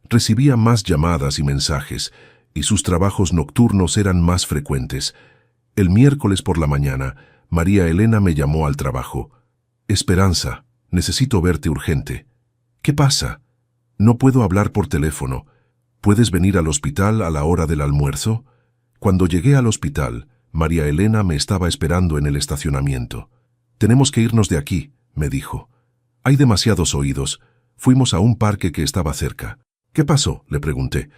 Recibía más llamadas y mensajes, y sus trabajos nocturnos eran más frecuentes. El miércoles por la mañana, María Elena me llamó al trabajo. Esperanza, necesito verte urgente. ¿Qué pasa? No puedo hablar por teléfono. ¿Puedes venir al hospital a la hora del almuerzo? Cuando llegué al hospital, María Elena me estaba esperando en el estacionamiento. Tenemos que irnos de aquí, me dijo. Hay demasiados oídos. Fuimos a un parque que estaba cerca. ¿Qué pasó?, le pregunté.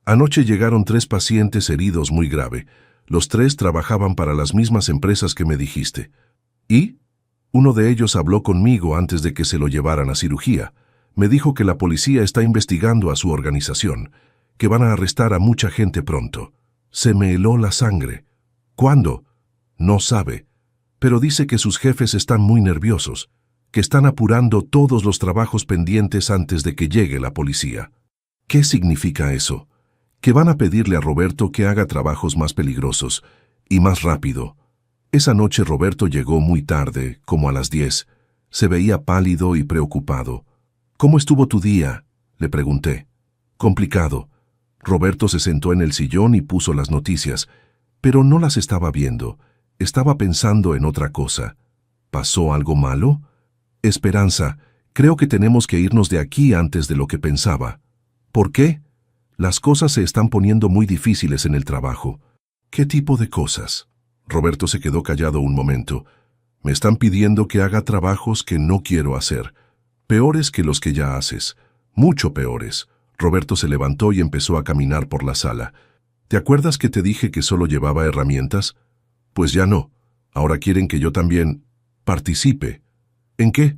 Anoche llegaron 3 pacientes heridos muy grave. Los 3 trabajaban para las mismas empresas que me dijiste. ¿Y? Uno de ellos habló conmigo antes de que se lo llevaran a cirugía. Me dijo que la policía está investigando a su organización, que van a arrestar a mucha gente pronto. Se me heló la sangre. ¿Cuándo? No sabe, pero dice que sus jefes están muy nerviosos, que están apurando todos los trabajos pendientes antes de que llegue la policía. ¿Qué significa eso? Que van a pedirle a Roberto que haga trabajos más peligrosos y más rápido. Esa noche Roberto llegó muy tarde, como a las 10. Se veía pálido y preocupado. ¿Cómo estuvo tu día?, le pregunté. Complicado. Roberto se sentó en el sillón y puso las noticias, pero no las estaba viendo. Estaba pensando en otra cosa. ¿Pasó algo malo? Esperanza, creo que tenemos que irnos de aquí antes de lo que pensaba. ¿Por qué? Las cosas se están poniendo muy difíciles en el trabajo. ¿Qué tipo de cosas? Roberto se quedó callado un momento. Me están pidiendo que haga trabajos que no quiero hacer. Peores que los que ya haces. Mucho peores. Roberto se levantó y empezó a caminar por la sala. ¿Te acuerdas que te dije que solo llevaba herramientas? Pues ya no. Ahora quieren que yo también participe. ¿En qué?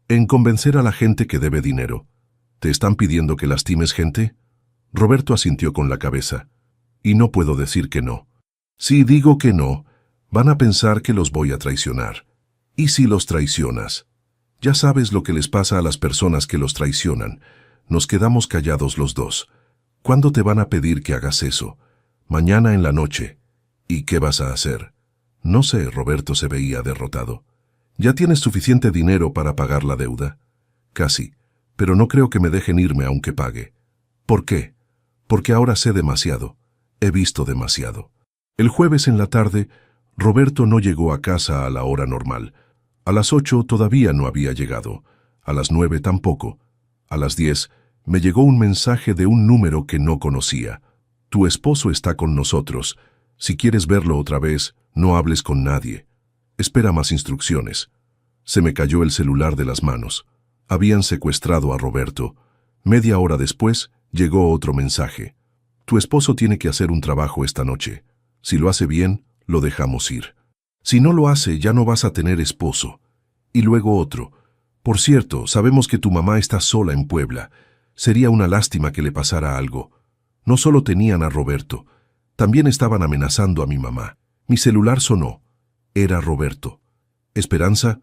En convencer a la gente que debe dinero. ¿Te están pidiendo que lastimes gente? Roberto asintió con la cabeza. Y no puedo decir que no. Si digo que no, van a pensar que los voy a traicionar. ¿Y si los traicionas? Ya sabes lo que les pasa a las personas que los traicionan. Nos quedamos callados los dos. ¿Cuándo te van a pedir que hagas eso? Mañana en la noche. ¿Y qué vas a hacer? No sé, Roberto se veía derrotado. ¿Ya tienes suficiente dinero para pagar la deuda? Casi, pero no creo que me dejen irme aunque pague. ¿Por qué? Porque ahora sé demasiado. He visto demasiado. El jueves en la tarde, Roberto no llegó a casa a la hora normal. A las 8 todavía no había llegado. A las 9 tampoco. A las 10 me llegó un mensaje de un número que no conocía. Tu esposo está con nosotros. Si quieres verlo otra vez, no hables con nadie. Espera más instrucciones. Se me cayó el celular de las manos. Habían secuestrado a Roberto. Media hora después, llegó otro mensaje. Tu esposo tiene que hacer un trabajo esta noche. Si lo hace bien, lo dejamos ir. Si no lo hace, ya no vas a tener esposo. Y luego otro. Por cierto, sabemos que tu mamá está sola en Puebla. Sería una lástima que le pasara algo. No solo tenían a Roberto, también estaban amenazando a mi mamá. Mi celular sonó. Era Roberto. Esperanza,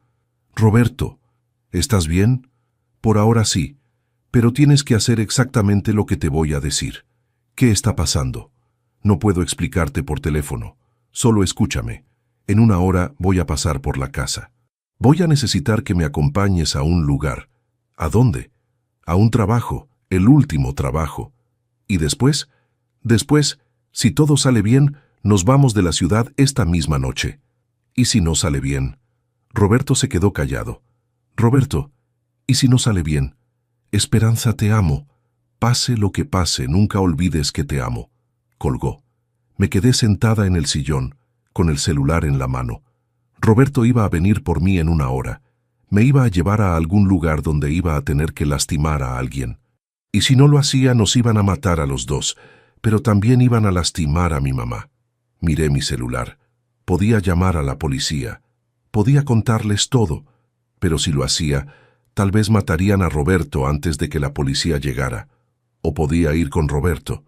Roberto, ¿estás bien? Por ahora sí, pero tienes que hacer exactamente lo que te voy a decir. ¿Qué está pasando? No puedo explicarte por teléfono. Solo escúchame. En una hora voy a pasar por la casa. Voy a necesitar que me acompañes a un lugar. ¿A dónde? A un trabajo, el último trabajo. ¿Y después? Después, si todo sale bien, nos vamos de la ciudad esta misma noche. ¿Y si no sale bien? Roberto se quedó callado. Roberto, ¿y si no sale bien? Esperanza, te amo. Pase lo que pase, nunca olvides que te amo. Colgó. Me quedé sentada en el sillón, con el celular en la mano. Roberto iba a venir por mí en una hora. Me iba a llevar a algún lugar donde iba a tener que lastimar a alguien. Y si no lo hacía, nos iban a matar a los dos, pero también iban a lastimar a mi mamá. Miré mi celular. Podía llamar a la policía. Podía contarles todo, pero si lo hacía, tal vez matarían a Roberto antes de que la policía llegara. O podía ir con Roberto.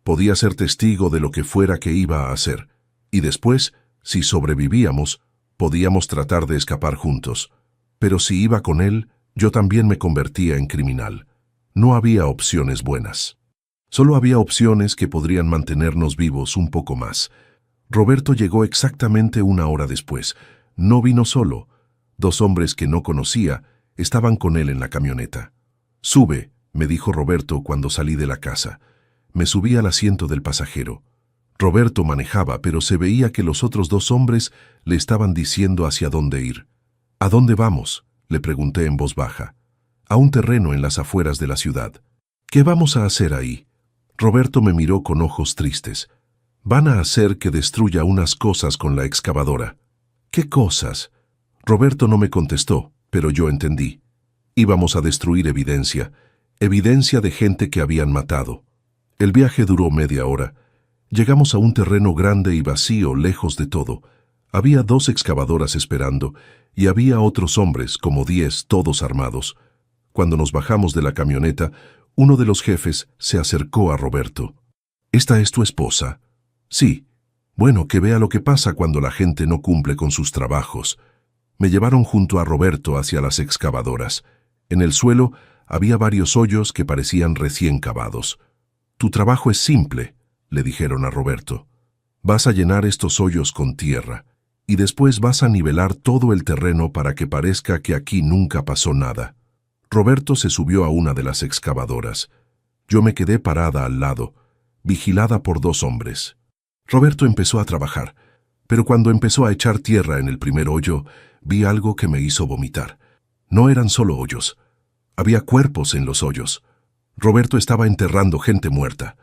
Podía ser testigo de lo que fuera que iba a hacer. Y después, si sobrevivíamos, podíamos tratar de escapar juntos. Pero si iba con él, yo también me convertía en criminal. No había opciones buenas. Solo había opciones que podrían mantenernos vivos un poco más. Roberto llegó exactamente una hora después. No vino solo. 2 hombres que no conocía estaban con él en la camioneta. «Sube», me dijo Roberto cuando salí de la casa. Me subí al asiento del pasajero. Roberto manejaba, pero se veía que los otros 2 hombres le estaban diciendo hacia dónde ir. «¿A dónde vamos?», le pregunté en voz baja. «A un terreno en las afueras de la ciudad». «¿Qué vamos a hacer ahí?». Roberto me miró con ojos tristes. «Van a hacer que destruya unas cosas con la excavadora». «¿Qué cosas?». Roberto no me contestó, pero yo entendí. Íbamos a destruir evidencia de gente que habían matado. El viaje duró media hora. Llegamos a un terreno grande y vacío, lejos de todo. Había 2 excavadoras esperando, y había otros hombres, como 10, todos armados. Cuando nos bajamos de la camioneta, Uno de los jefes se acercó a Roberto. ¿Esta es tu esposa? Sí. Bueno, que vea lo que pasa cuando la gente no cumple con sus trabajos. Me llevaron junto a Roberto hacia las excavadoras. En el suelo había varios hoyos que parecían recién cavados. Tu trabajo es simple, le dijeron a Roberto. Vas a llenar estos hoyos con tierra y después vas a nivelar todo el terreno para que parezca que aquí nunca pasó nada. Roberto se subió a una de las excavadoras. Yo me quedé parada al lado, vigilada por 2 hombres. Roberto empezó a trabajar, pero cuando empezó a echar tierra en el primer hoyo, vi algo que me hizo vomitar. No eran solo hoyos. Había cuerpos en los hoyos. Roberto estaba enterrando gente muerta.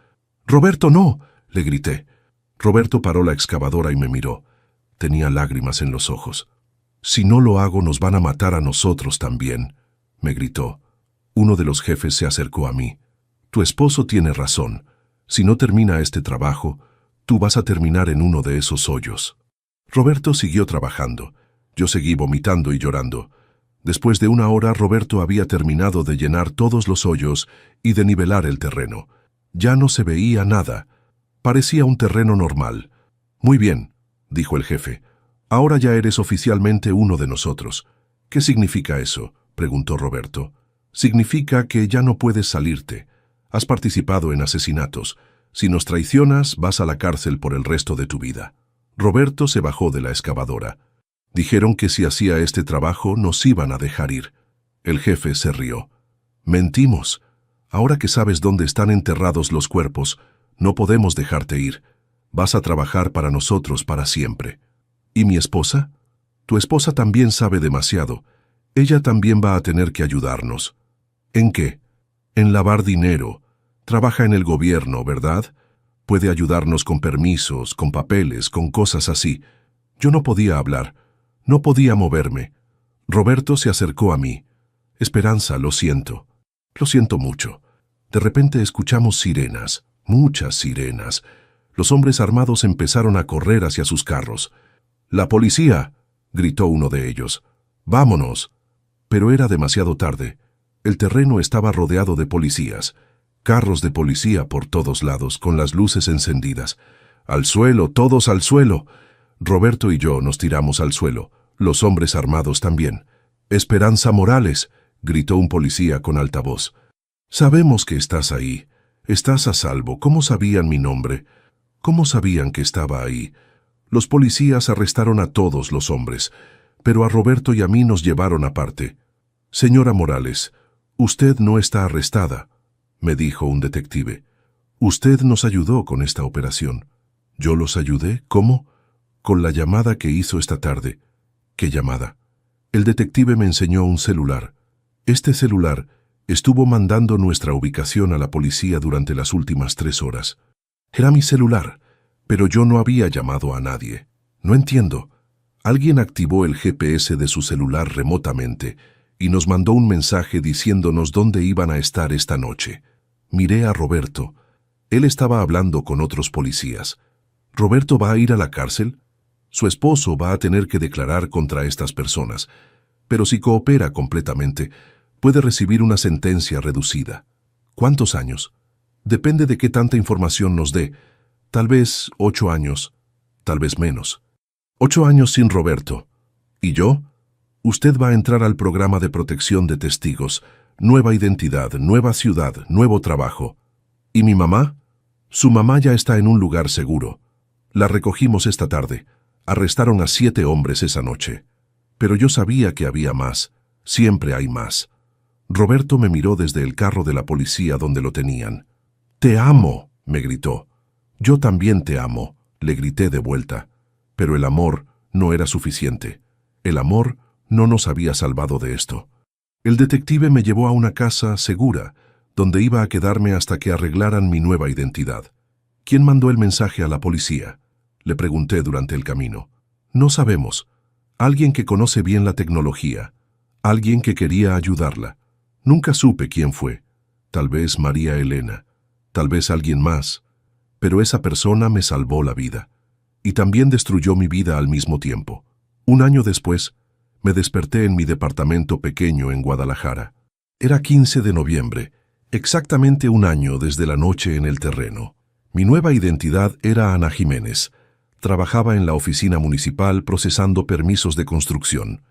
«¡Roberto, no!», le grité. Roberto paró la excavadora y me miró. Tenía lágrimas en los ojos. «Si no lo hago, nos van a matar a nosotros también», me gritó. Uno de los jefes se acercó a mí. «Tu esposo tiene razón. Si no termina este trabajo, tú vas a terminar en uno de esos hoyos». Roberto siguió trabajando. Yo seguí vomitando y llorando. Después de 1 hora, Roberto había terminado de llenar todos los hoyos y de nivelar el terreno. Ya no se veía nada. Parecía un terreno normal. «Muy bien», dijo el jefe. «Ahora ya eres oficialmente uno de nosotros». «¿Qué significa eso?», preguntó Roberto. «Significa que ya no puedes salirte. Has participado en asesinatos. Si nos traicionas, vas a la cárcel por el resto de tu vida». Roberto se bajó de la excavadora. Dijeron que si hacía este trabajo nos iban a dejar ir. El jefe se rió. «Mentimos. Ahora que sabes dónde están enterrados los cuerpos, no podemos dejarte ir. Vas a trabajar para nosotros para siempre». «¿Y mi esposa?». «Tu esposa también sabe demasiado. Ella también va a tener que ayudarnos». «¿En qué?». «En lavar dinero. Trabaja en el gobierno, ¿verdad? Puede ayudarnos con permisos, con papeles, con cosas así». Yo no podía hablar. No podía moverme. Roberto se acercó a mí. «Esperanza, lo siento. Lo siento mucho». De repente escuchamos sirenas, muchas sirenas. Los hombres armados empezaron a correr hacia sus carros. «¡La policía!», gritó uno de ellos. «¡Vámonos!». Pero era demasiado tarde. El terreno estaba rodeado de policías. Carros de policía por todos lados, con las luces encendidas. «¡Al suelo, todos al suelo!». Roberto y yo nos tiramos al suelo, los hombres armados también. «¡Esperanza Morales!», gritó un policía con alta voz. «Sabemos que estás ahí. Estás a salvo. ¿Cómo sabían mi nombre? ¿Cómo sabían que estaba ahí?». Los policías arrestaron a todos los hombres, pero a Roberto y a mí nos llevaron aparte. «Señora Morales, usted no está arrestada», me dijo un detective. «Usted nos ayudó con esta operación». «¿Yo los ayudé? ¿Cómo?». «Con la llamada que hizo esta tarde». «¿Qué llamada?». El detective me enseñó un celular. Este celular estuvo mandando nuestra ubicación a la policía durante las últimas 3 horas. Era mi celular, pero yo no había llamado a nadie. No entiendo. Alguien activó el GPS de su celular remotamente y nos mandó un mensaje diciéndonos dónde iban a estar esta noche. Miré a Roberto. Él estaba hablando con otros policías. ¿Roberto va a ir a la cárcel? Su esposo va a tener que declarar contra estas personas, pero si coopera completamente, puede recibir una sentencia reducida. ¿Cuántos años? Depende de qué tanta información nos dé. Tal vez 8 años, tal vez menos. 8 años sin Roberto. ¿Y yo? Usted va a entrar al programa de protección de testigos. Nueva identidad, nueva ciudad, nuevo trabajo. ¿Y mi mamá? Su mamá ya está en un lugar seguro. La recogimos esta tarde. Arrestaron a 7 hombres esa noche. Pero yo sabía que había más. Siempre hay más. Roberto me miró desde el carro de la policía donde lo tenían. «¡Te amo!», me gritó. «Yo también te amo», le grité de vuelta. Pero el amor no era suficiente. El amor no nos había salvado de esto. El detective me llevó a una casa segura, donde iba a quedarme hasta que arreglaran mi nueva identidad. «¿Quién mandó el mensaje a la policía?», le pregunté durante el camino. «No sabemos. Alguien que conoce bien la tecnología. Alguien que quería ayudarla. Nunca supe quién fue. Tal vez María Elena. Tal vez alguien más. Pero esa persona me salvó la vida. Y también destruyó mi vida al mismo tiempo. 1 año después, me desperté en mi departamento pequeño en Guadalajara. Era 15 de noviembre. Exactamente un año desde la noche en el terreno. Mi nueva identidad era Ana Jiménez. Trabajaba en la oficina municipal procesando permisos de construcción.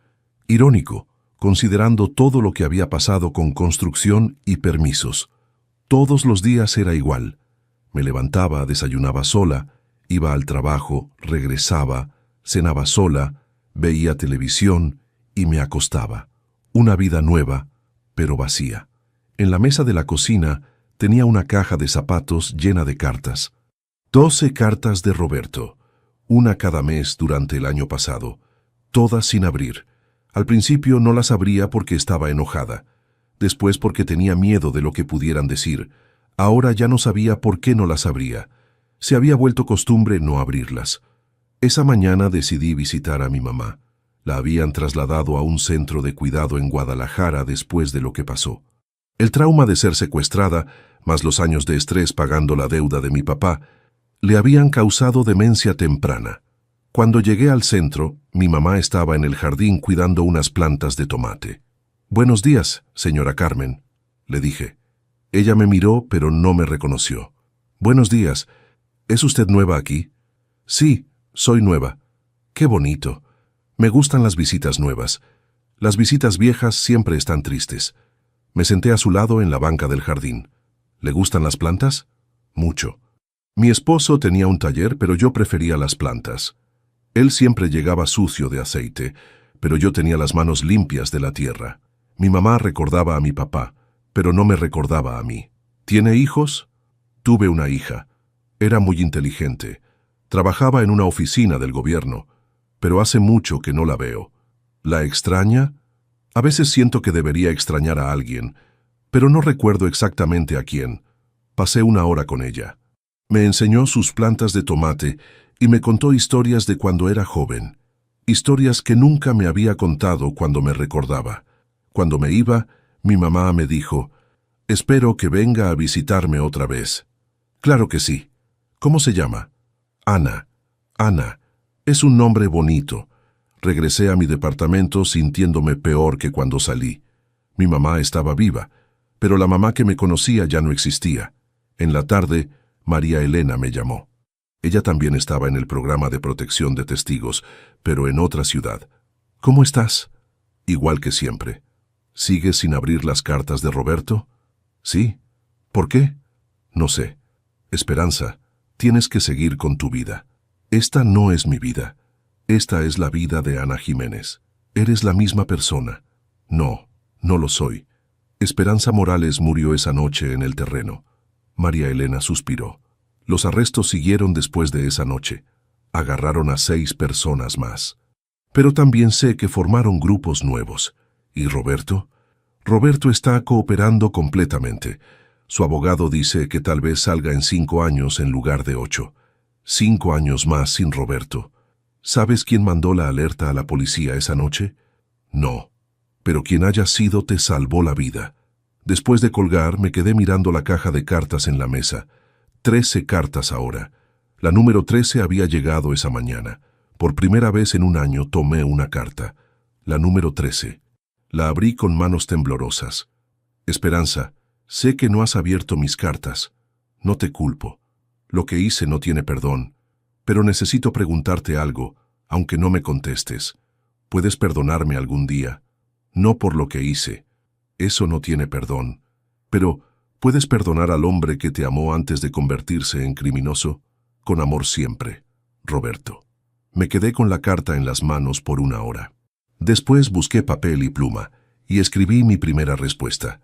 Irónico, considerando todo lo que había pasado con construcción y permisos. Todos los días era igual. Me levantaba, desayunaba sola, iba al trabajo, regresaba, cenaba sola, veía televisión y me acostaba. Una vida nueva, pero vacía. En la mesa de la cocina tenía una caja de zapatos llena de cartas. 12 cartas de Roberto, una cada mes durante el año pasado, todas sin abrir. Al principio no las abría porque estaba enojada, después porque tenía miedo de lo que pudieran decir. Ahora ya no sabía por qué no las abría. Se había vuelto costumbre no abrirlas. Esa mañana decidí visitar a mi mamá. La habían trasladado a un centro de cuidado en Guadalajara después de lo que pasó. El trauma de ser secuestrada, más los años de estrés pagando la deuda de mi papá, le habían causado demencia temprana. Cuando llegué al centro, mi mamá estaba en el jardín cuidando unas plantas de tomate. «Buenos días, señora Carmen», le dije. Ella me miró, pero no me reconoció. «Buenos días. ¿Es usted nueva aquí?» «Sí, soy nueva». «Qué bonito. Me gustan las visitas nuevas. Las visitas viejas siempre están tristes». Me senté a su lado en la banca del jardín. «¿Le gustan las plantas?» «Mucho». Mi esposo tenía un taller, pero yo prefería las plantas. Él siempre llegaba sucio de aceite, pero yo tenía las manos limpias de la tierra. Mi mamá recordaba a mi papá, pero no me recordaba a mí. ¿Tiene hijos? Tuve una hija. Era muy inteligente. Trabajaba en una oficina del gobierno, pero hace mucho que no la veo. ¿La extraña? A veces siento que debería extrañar a alguien, pero no recuerdo exactamente a quién. Pasé una hora con ella. Me enseñó sus plantas de tomate y me contó historias de cuando era joven. Historias que nunca me había contado cuando me recordaba. Cuando me iba, mi mamá me dijo, «Espero que venga a visitarme otra vez». «Claro que sí». «¿Cómo se llama?» «Ana». «Ana. Es un nombre bonito». Regresé a mi departamento sintiéndome peor que cuando salí. Mi mamá estaba viva, pero la mamá que me conocía ya no existía. En la tarde, María Elena me llamó. Ella también estaba en el programa de protección de testigos, pero en otra ciudad. «¿Cómo estás?» «Igual que siempre». «¿Sigues sin abrir las cartas de Roberto?» «Sí». «¿Por qué?» «No sé». «Esperanza, tienes que seguir con tu vida. Esta no es mi vida. Esta es la vida de Ana Jiménez. Eres la misma persona». «No, no lo soy. Esperanza Morales murió esa noche en el terreno». María Elena suspiró. Los arrestos siguieron después de esa noche. Agarraron a 6 personas más. Pero también sé que formaron grupos nuevos. ¿Y Roberto? Roberto está cooperando completamente. Su abogado dice que tal vez salga en 5 años en lugar de 8. 5 años más sin Roberto. ¿Sabes quién mandó la alerta a la policía esa noche? No. Pero quien haya sido te salvó la vida. Después de colgar, me quedé mirando la caja de cartas en la mesa. 13 cartas ahora. La número 13 había llegado esa mañana. Por primera vez en un año tomé una carta. La número 13. La abrí con manos temblorosas. «Esperanza, sé que no has abierto mis cartas. No te culpo. Lo que hice no tiene perdón. Pero necesito preguntarte algo, aunque no me contestes. ¿Puedes perdonarme algún día? No por lo que hice. Eso no tiene perdón. Pero, ¿puedes perdonar al hombre que te amó antes de convertirse en criminoso? Con amor siempre, Roberto». Me quedé con la carta en las manos por una hora. Después busqué papel y pluma y escribí mi primera respuesta.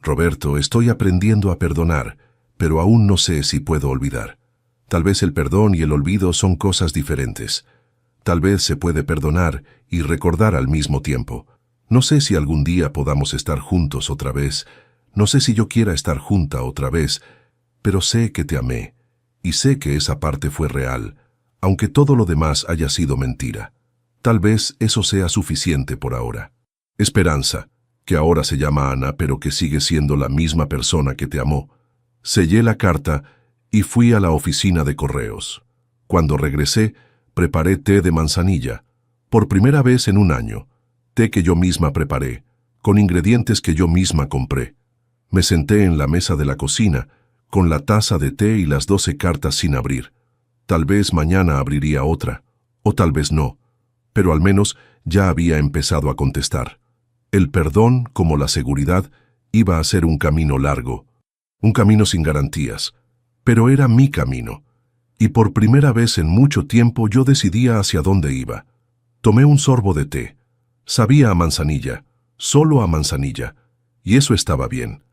«Roberto, estoy aprendiendo a perdonar, pero aún no sé si puedo olvidar. Tal vez el perdón y el olvido son cosas diferentes. Tal vez se puede perdonar y recordar al mismo tiempo. No sé si algún día podamos estar juntos otra vez. No sé si yo quiera estar junta otra vez, pero sé que te amé, y sé que esa parte fue real, aunque todo lo demás haya sido mentira. Tal vez eso sea suficiente por ahora. Esperanza, que ahora se llama Ana, pero que sigue siendo la misma persona que te amó». Sellé la carta y fui a la oficina de correos. Cuando regresé, preparé té de manzanilla, por primera vez en un año. Té que yo misma preparé, con ingredientes que yo misma compré. Me senté en la mesa de la cocina, con la taza de té y las 12 cartas sin abrir. Tal vez mañana abriría otra, o tal vez no, pero al menos ya había empezado a contestar. El perdón, como la seguridad, iba a ser un camino largo, un camino sin garantías, pero era mi camino, y por primera vez en mucho tiempo yo decidía hacia dónde iba. Tomé un sorbo de té. Sabía a manzanilla, solo a manzanilla, y eso estaba bien.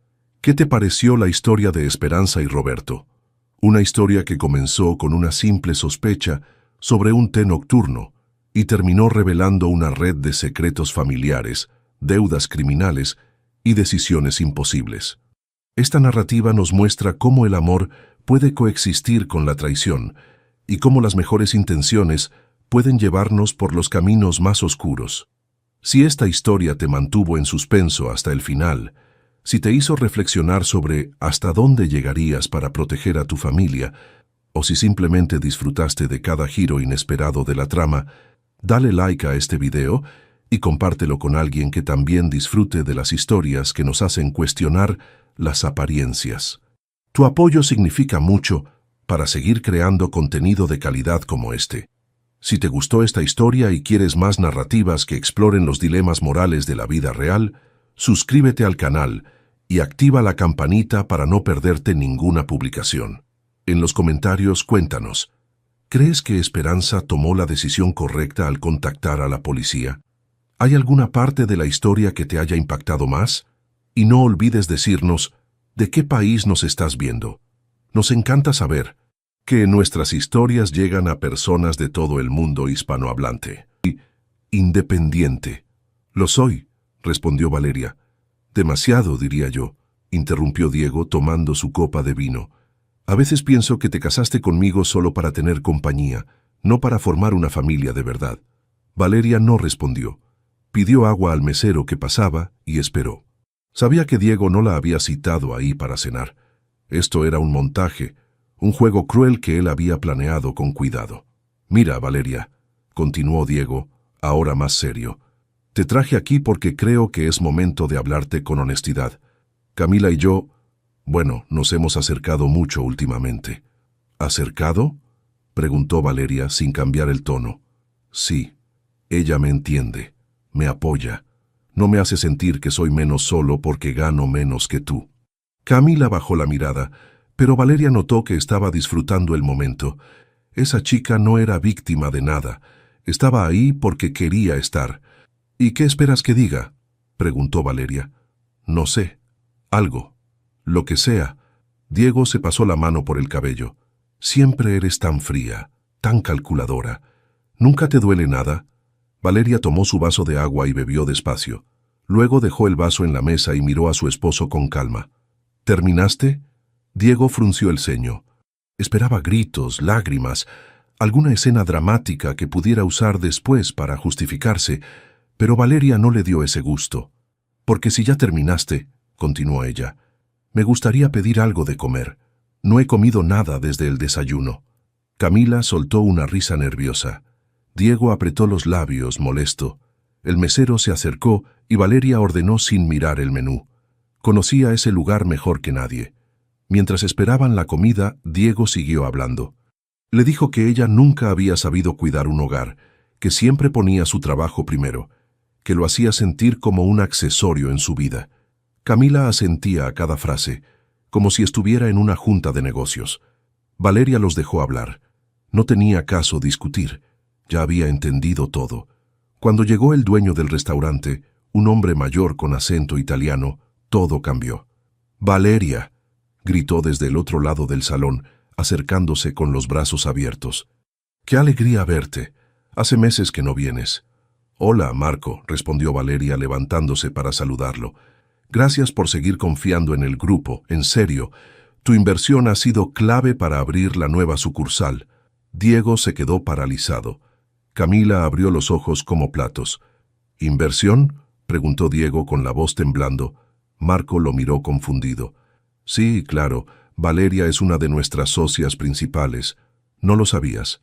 ¿Qué te pareció la historia de Esperanza y Roberto? Una historia que comenzó con una simple sospecha sobre un té nocturno y terminó revelando una red de secretos familiares, deudas criminales y decisiones imposibles. Esta narrativa nos muestra cómo el amor puede coexistir con la traición y cómo las mejores intenciones pueden llevarnos por los caminos más oscuros. Si esta historia te mantuvo en suspenso hasta el final, si te hizo reflexionar sobre hasta dónde llegarías para proteger a tu familia, o si simplemente disfrutaste de cada giro inesperado de la trama, dale like a este video y compártelo con alguien que también disfrute de las historias que nos hacen cuestionar las apariencias. Tu apoyo significa mucho para seguir creando contenido de calidad como este. Si te gustó esta historia y quieres más narrativas que exploren los dilemas morales de la vida real, suscríbete al canal y activa la campanita para no perderte ninguna publicación. En los comentarios cuéntanos, ¿crees que Esperanza tomó la decisión correcta al contactar a la policía? ¿Hay alguna parte de la historia que te haya impactado más? Y no olvides decirnos de qué país nos estás viendo. Nos encanta saber que nuestras historias llegan a personas de todo el mundo hispanohablante. Independiente. Lo soy, respondió Valeria. Demasiado, diría yo, interrumpió Diego tomando su copa de vino. A veces pienso que te casaste conmigo solo para tener compañía, no para formar una familia de verdad. Valeria no respondió. Pidió agua al mesero que pasaba y esperó. Sabía que Diego no la había citado ahí para cenar. Esto era un montaje, un juego cruel que él había planeado con cuidado. Mira, Valeria, continuó Diego, ahora más serio. Te traje aquí porque creo que es momento de hablarte con honestidad. Camila y yo, bueno, nos hemos acercado mucho últimamente. ¿Acercado?, preguntó Valeria sin cambiar el tono. Sí, ella me entiende, me apoya. No me hace sentir que soy menos solo porque gano menos que tú. Camila bajó la mirada, pero Valeria notó que estaba disfrutando el momento. Esa chica no era víctima de nada. Estaba ahí porque quería estar. ¿Y qué esperas que diga?, preguntó Valeria. No sé. Algo. Lo que sea. Diego se pasó la mano por el cabello. Siempre eres tan fría, tan calculadora. ¿Nunca te duele nada? Valeria tomó su vaso de agua y bebió despacio. Luego dejó el vaso en la mesa y miró a su esposo con calma. ¿Terminaste? Diego frunció el ceño. Esperaba gritos, lágrimas, alguna escena dramática que pudiera usar después para justificarse, pero Valeria no le dio ese gusto. Porque si ya terminaste, continuó ella, me gustaría pedir algo de comer. No he comido nada desde el desayuno. Camila soltó una risa nerviosa. Diego apretó los labios, molesto. El mesero se acercó y Valeria ordenó sin mirar el menú. Conocía ese lugar mejor que nadie. Mientras esperaban la comida, Diego siguió hablando. Le dijo que ella nunca había sabido cuidar un hogar, que siempre ponía su trabajo primero, que lo hacía sentir como un accesorio en su vida. Camila asentía a cada frase, como si estuviera en una junta de negocios. Valeria los dejó hablar. No tenía caso discutir. Ya había entendido todo. Cuando llegó el dueño del restaurante, un hombre mayor con acento italiano, todo cambió. «Valeria», gritó desde el otro lado del salón, acercándose con los brazos abiertos. «¡Qué alegría verte! Hace meses que no vienes». «Hola, Marco», respondió Valeria levantándose para saludarlo. «Gracias por seguir confiando en el grupo, en serio. Tu inversión ha sido clave para abrir la nueva sucursal». Diego se quedó paralizado. Camila abrió los ojos como platos. «¿Inversión?», preguntó Diego con la voz temblando. Marco lo miró confundido. «Sí, claro, Valeria es una de nuestras socias principales. ¿No lo sabías?».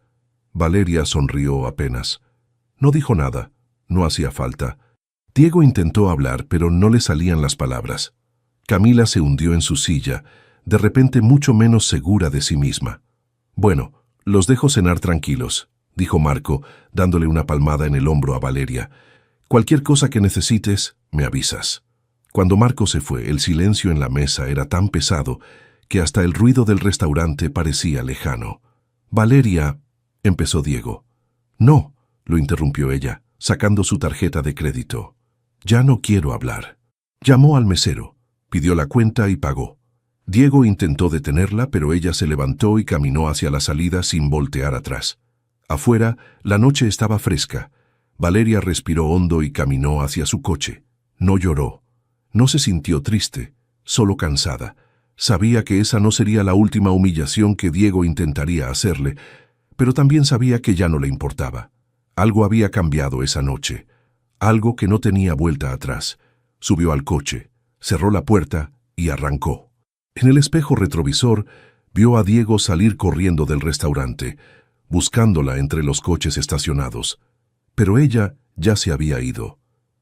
Valeria sonrió apenas. No dijo nada. No hacía falta. Diego intentó hablar, pero no le salían las palabras. Camila se hundió en su silla, de repente mucho menos segura de sí misma. «Bueno, los dejo cenar tranquilos», dijo Marco, dándole una palmada en el hombro a Valeria. «Cualquier cosa que necesites, me avisas». Cuando Marco se fue, el silencio en la mesa era tan pesado que hasta el ruido del restaurante parecía lejano. «Valeria», empezó Diego. «No», lo interrumpió ella, sacando su tarjeta de crédito. «Ya no quiero hablar». Llamó al mesero, pidió la cuenta y pagó. Diego intentó detenerla, pero ella se levantó y caminó hacia la salida sin voltear atrás. Afuera, la noche estaba fresca. Valeria respiró hondo y caminó hacia su coche. No lloró. No se sintió triste, solo cansada. Sabía que esa no sería la última humillación que Diego intentaría hacerle, pero también sabía que ya no le importaba. Algo había cambiado esa noche, algo que no tenía vuelta atrás. Subió al coche, cerró la puerta y arrancó. En el espejo retrovisor vio a Diego salir corriendo del restaurante, buscándola entre los coches estacionados. Pero ella ya se había ido.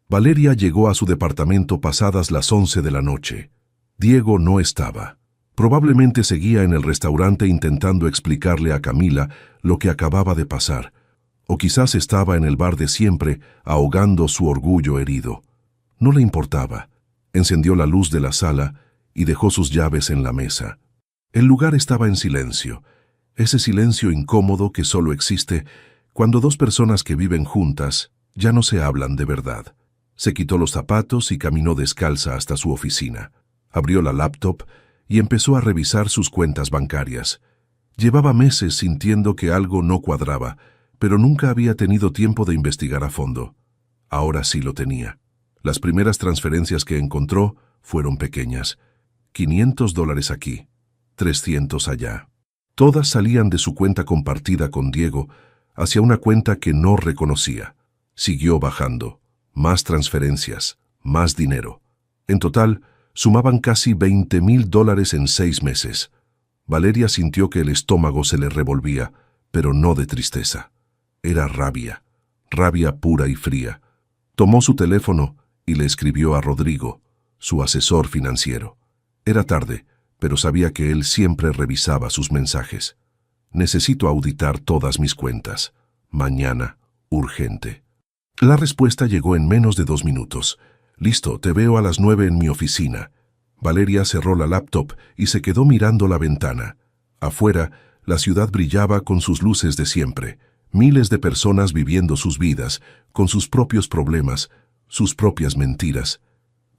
Valeria llegó a su departamento pasadas las 11 de la noche. Diego no estaba. Probablemente seguía en el restaurante intentando explicarle a Camila lo que acababa de pasar. O quizás estaba en el bar de siempre, ahogando su orgullo herido. No le importaba. Encendió la luz de la sala y dejó sus llaves en la mesa. El lugar estaba en silencio, ese silencio incómodo que solo existe cuando dos personas que viven juntas ya no se hablan de verdad. Se quitó los zapatos y caminó descalza hasta su oficina. Abrió la laptop y empezó a revisar sus cuentas bancarias. Llevaba meses sintiendo que algo no cuadraba, pero nunca había tenido tiempo de investigar a fondo. Ahora sí lo tenía. Las primeras transferencias que encontró fueron pequeñas. $500 aquí, 300 allá. Todas salían de su cuenta compartida con Diego hacia una cuenta que no reconocía. Siguió bajando. Más transferencias, más dinero. En total, sumaban casi $20,000 en 6 meses. Valeria sintió que el estómago se le revolvía, pero no de tristeza. Era rabia, rabia pura y fría. Tomó su teléfono y le escribió a Rodrigo, su asesor financiero. Era tarde, pero sabía que él siempre revisaba sus mensajes. «Necesito auditar todas mis cuentas. Mañana, urgente». La respuesta llegó en menos de 2 minutos. «Listo, te veo a las 9 en mi oficina». Valeria cerró la laptop y se quedó mirando la ventana. Afuera, la ciudad brillaba con sus luces de siempre. Miles de personas viviendo sus vidas, con sus propios problemas, sus propias mentiras.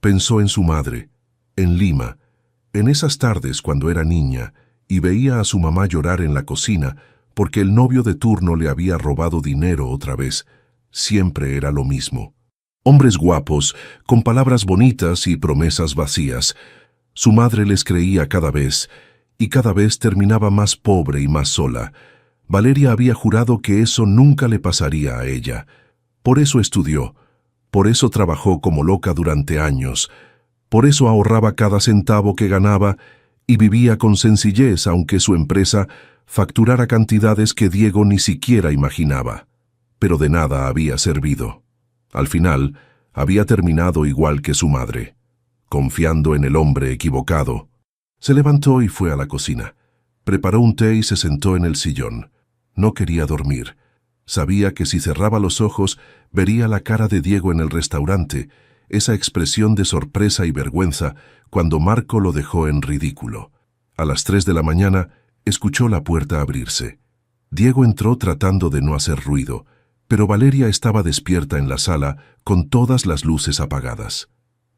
Pensó en su madre, en Lima, en esas tardes cuando era niña y veía a su mamá llorar en la cocina porque el novio de turno le había robado dinero otra vez. Siempre era lo mismo. Hombres guapos, con palabras bonitas y promesas vacías. Su madre les creía cada vez, y cada vez terminaba más pobre y más sola. Valeria había jurado que eso nunca le pasaría a ella. Por eso estudió, por eso trabajó como loca durante años, por eso ahorraba cada centavo que ganaba y vivía con sencillez aunque su empresa facturara cantidades que Diego ni siquiera imaginaba. Pero de nada había servido. Al final, había terminado igual que su madre, confiando en el hombre equivocado. Se levantó y fue a la cocina. Preparó un té y se sentó en el sillón. No quería dormir. Sabía que si cerraba los ojos, vería la cara de Diego en el restaurante, esa expresión de sorpresa y vergüenza cuando Marco lo dejó en ridículo. A las 3 de la mañana, escuchó la puerta abrirse. Diego entró tratando de no hacer ruido, pero Valeria estaba despierta en la sala con todas las luces apagadas.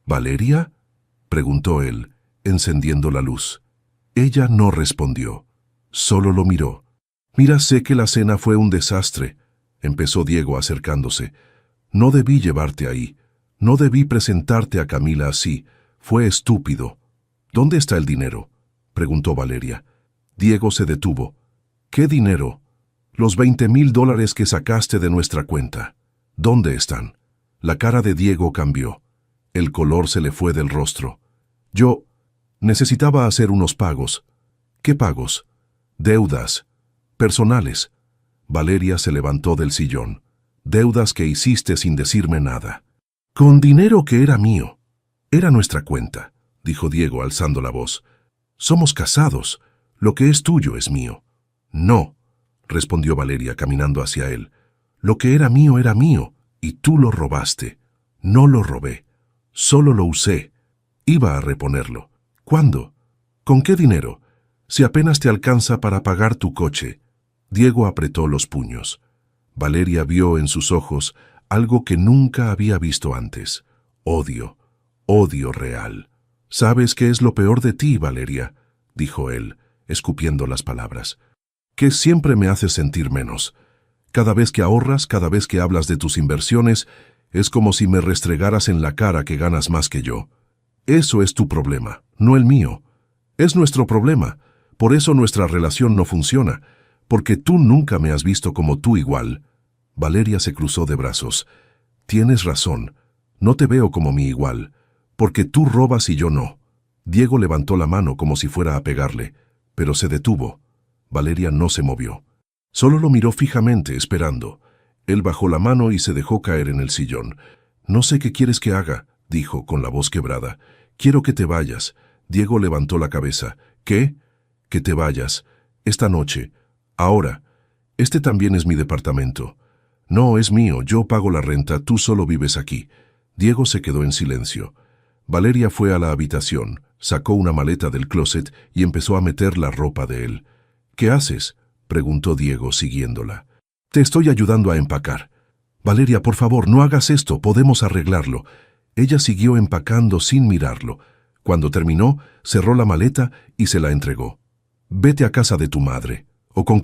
«¿Valeria?», preguntó él, encendiendo la luz. Ella no respondió, solo lo miró. «Mira, sé que la cena fue un desastre», empezó Diego acercándose. «No debí llevarte ahí. No debí presentarte a Camila así. Fue estúpido». «¿Dónde está el dinero?», preguntó Valeria. Diego se detuvo. «¿Qué dinero?». «Los $20,000 que sacaste de nuestra cuenta. ¿Dónde están?». La cara de Diego cambió. El color se le fue del rostro. «Yo necesitaba hacer unos pagos». «¿Qué pagos?». «Deudas. Personales». Valeria se levantó del sillón. «Deudas que hiciste sin decirme nada». «Con dinero que era mío. Era nuestra cuenta. dijo Diego alzando la voz. Somos casados. Lo que es tuyo es mío. No, respondió Valeria caminando hacia él. Lo que era mío, y tú lo robaste. No lo robé. Solo lo usé. Iba a reponerlo. ¿Cuándo? ¿Con qué dinero? Si apenas te alcanza para pagar tu coche. Diego apretó los puños. Valeria vio en sus ojos algo que nunca había visto antes. Odio. Odio real. ¿Sabes qué es lo peor de ti, Valeria?, dijo él, escupiendo las palabras. Que siempre me haces sentir menos. Cada vez que ahorras, cada vez que hablas de tus inversiones, es como si me restregaras en la cara que ganas más que yo. Eso es tu problema, no el mío. Es nuestro problema. Por eso nuestra relación no funciona, porque tú nunca me has visto como tú igual. Valeria se cruzó de brazos. Tienes razón, no te veo como mi igual, porque tú robas y yo no. Diego levantó la mano como si fuera a pegarle, pero se detuvo. Valeria no se movió. Solo lo miró fijamente, esperando. Él bajó la mano y se dejó caer en el sillón. No sé qué quieres que haga, dijo con la voz quebrada. Quiero que te vayas. Diego levantó la cabeza. ¿Qué? Que te vayas. Esta noche. Ahora. Este también es mi departamento. No, es mío. Yo pago la renta. Tú solo vives aquí. Diego se quedó en silencio. Valeria fue a la habitación, sacó una maleta del closet y empezó a meter la ropa de él. ¿Qué haces?, preguntó Diego siguiéndola. Te estoy ayudando a empacar. Valeria, por favor, no hagas esto, podemos arreglarlo. Ella siguió empacando sin mirarlo. Cuando terminó, cerró la maleta y se la entregó. Vete a casa de tu madre, o con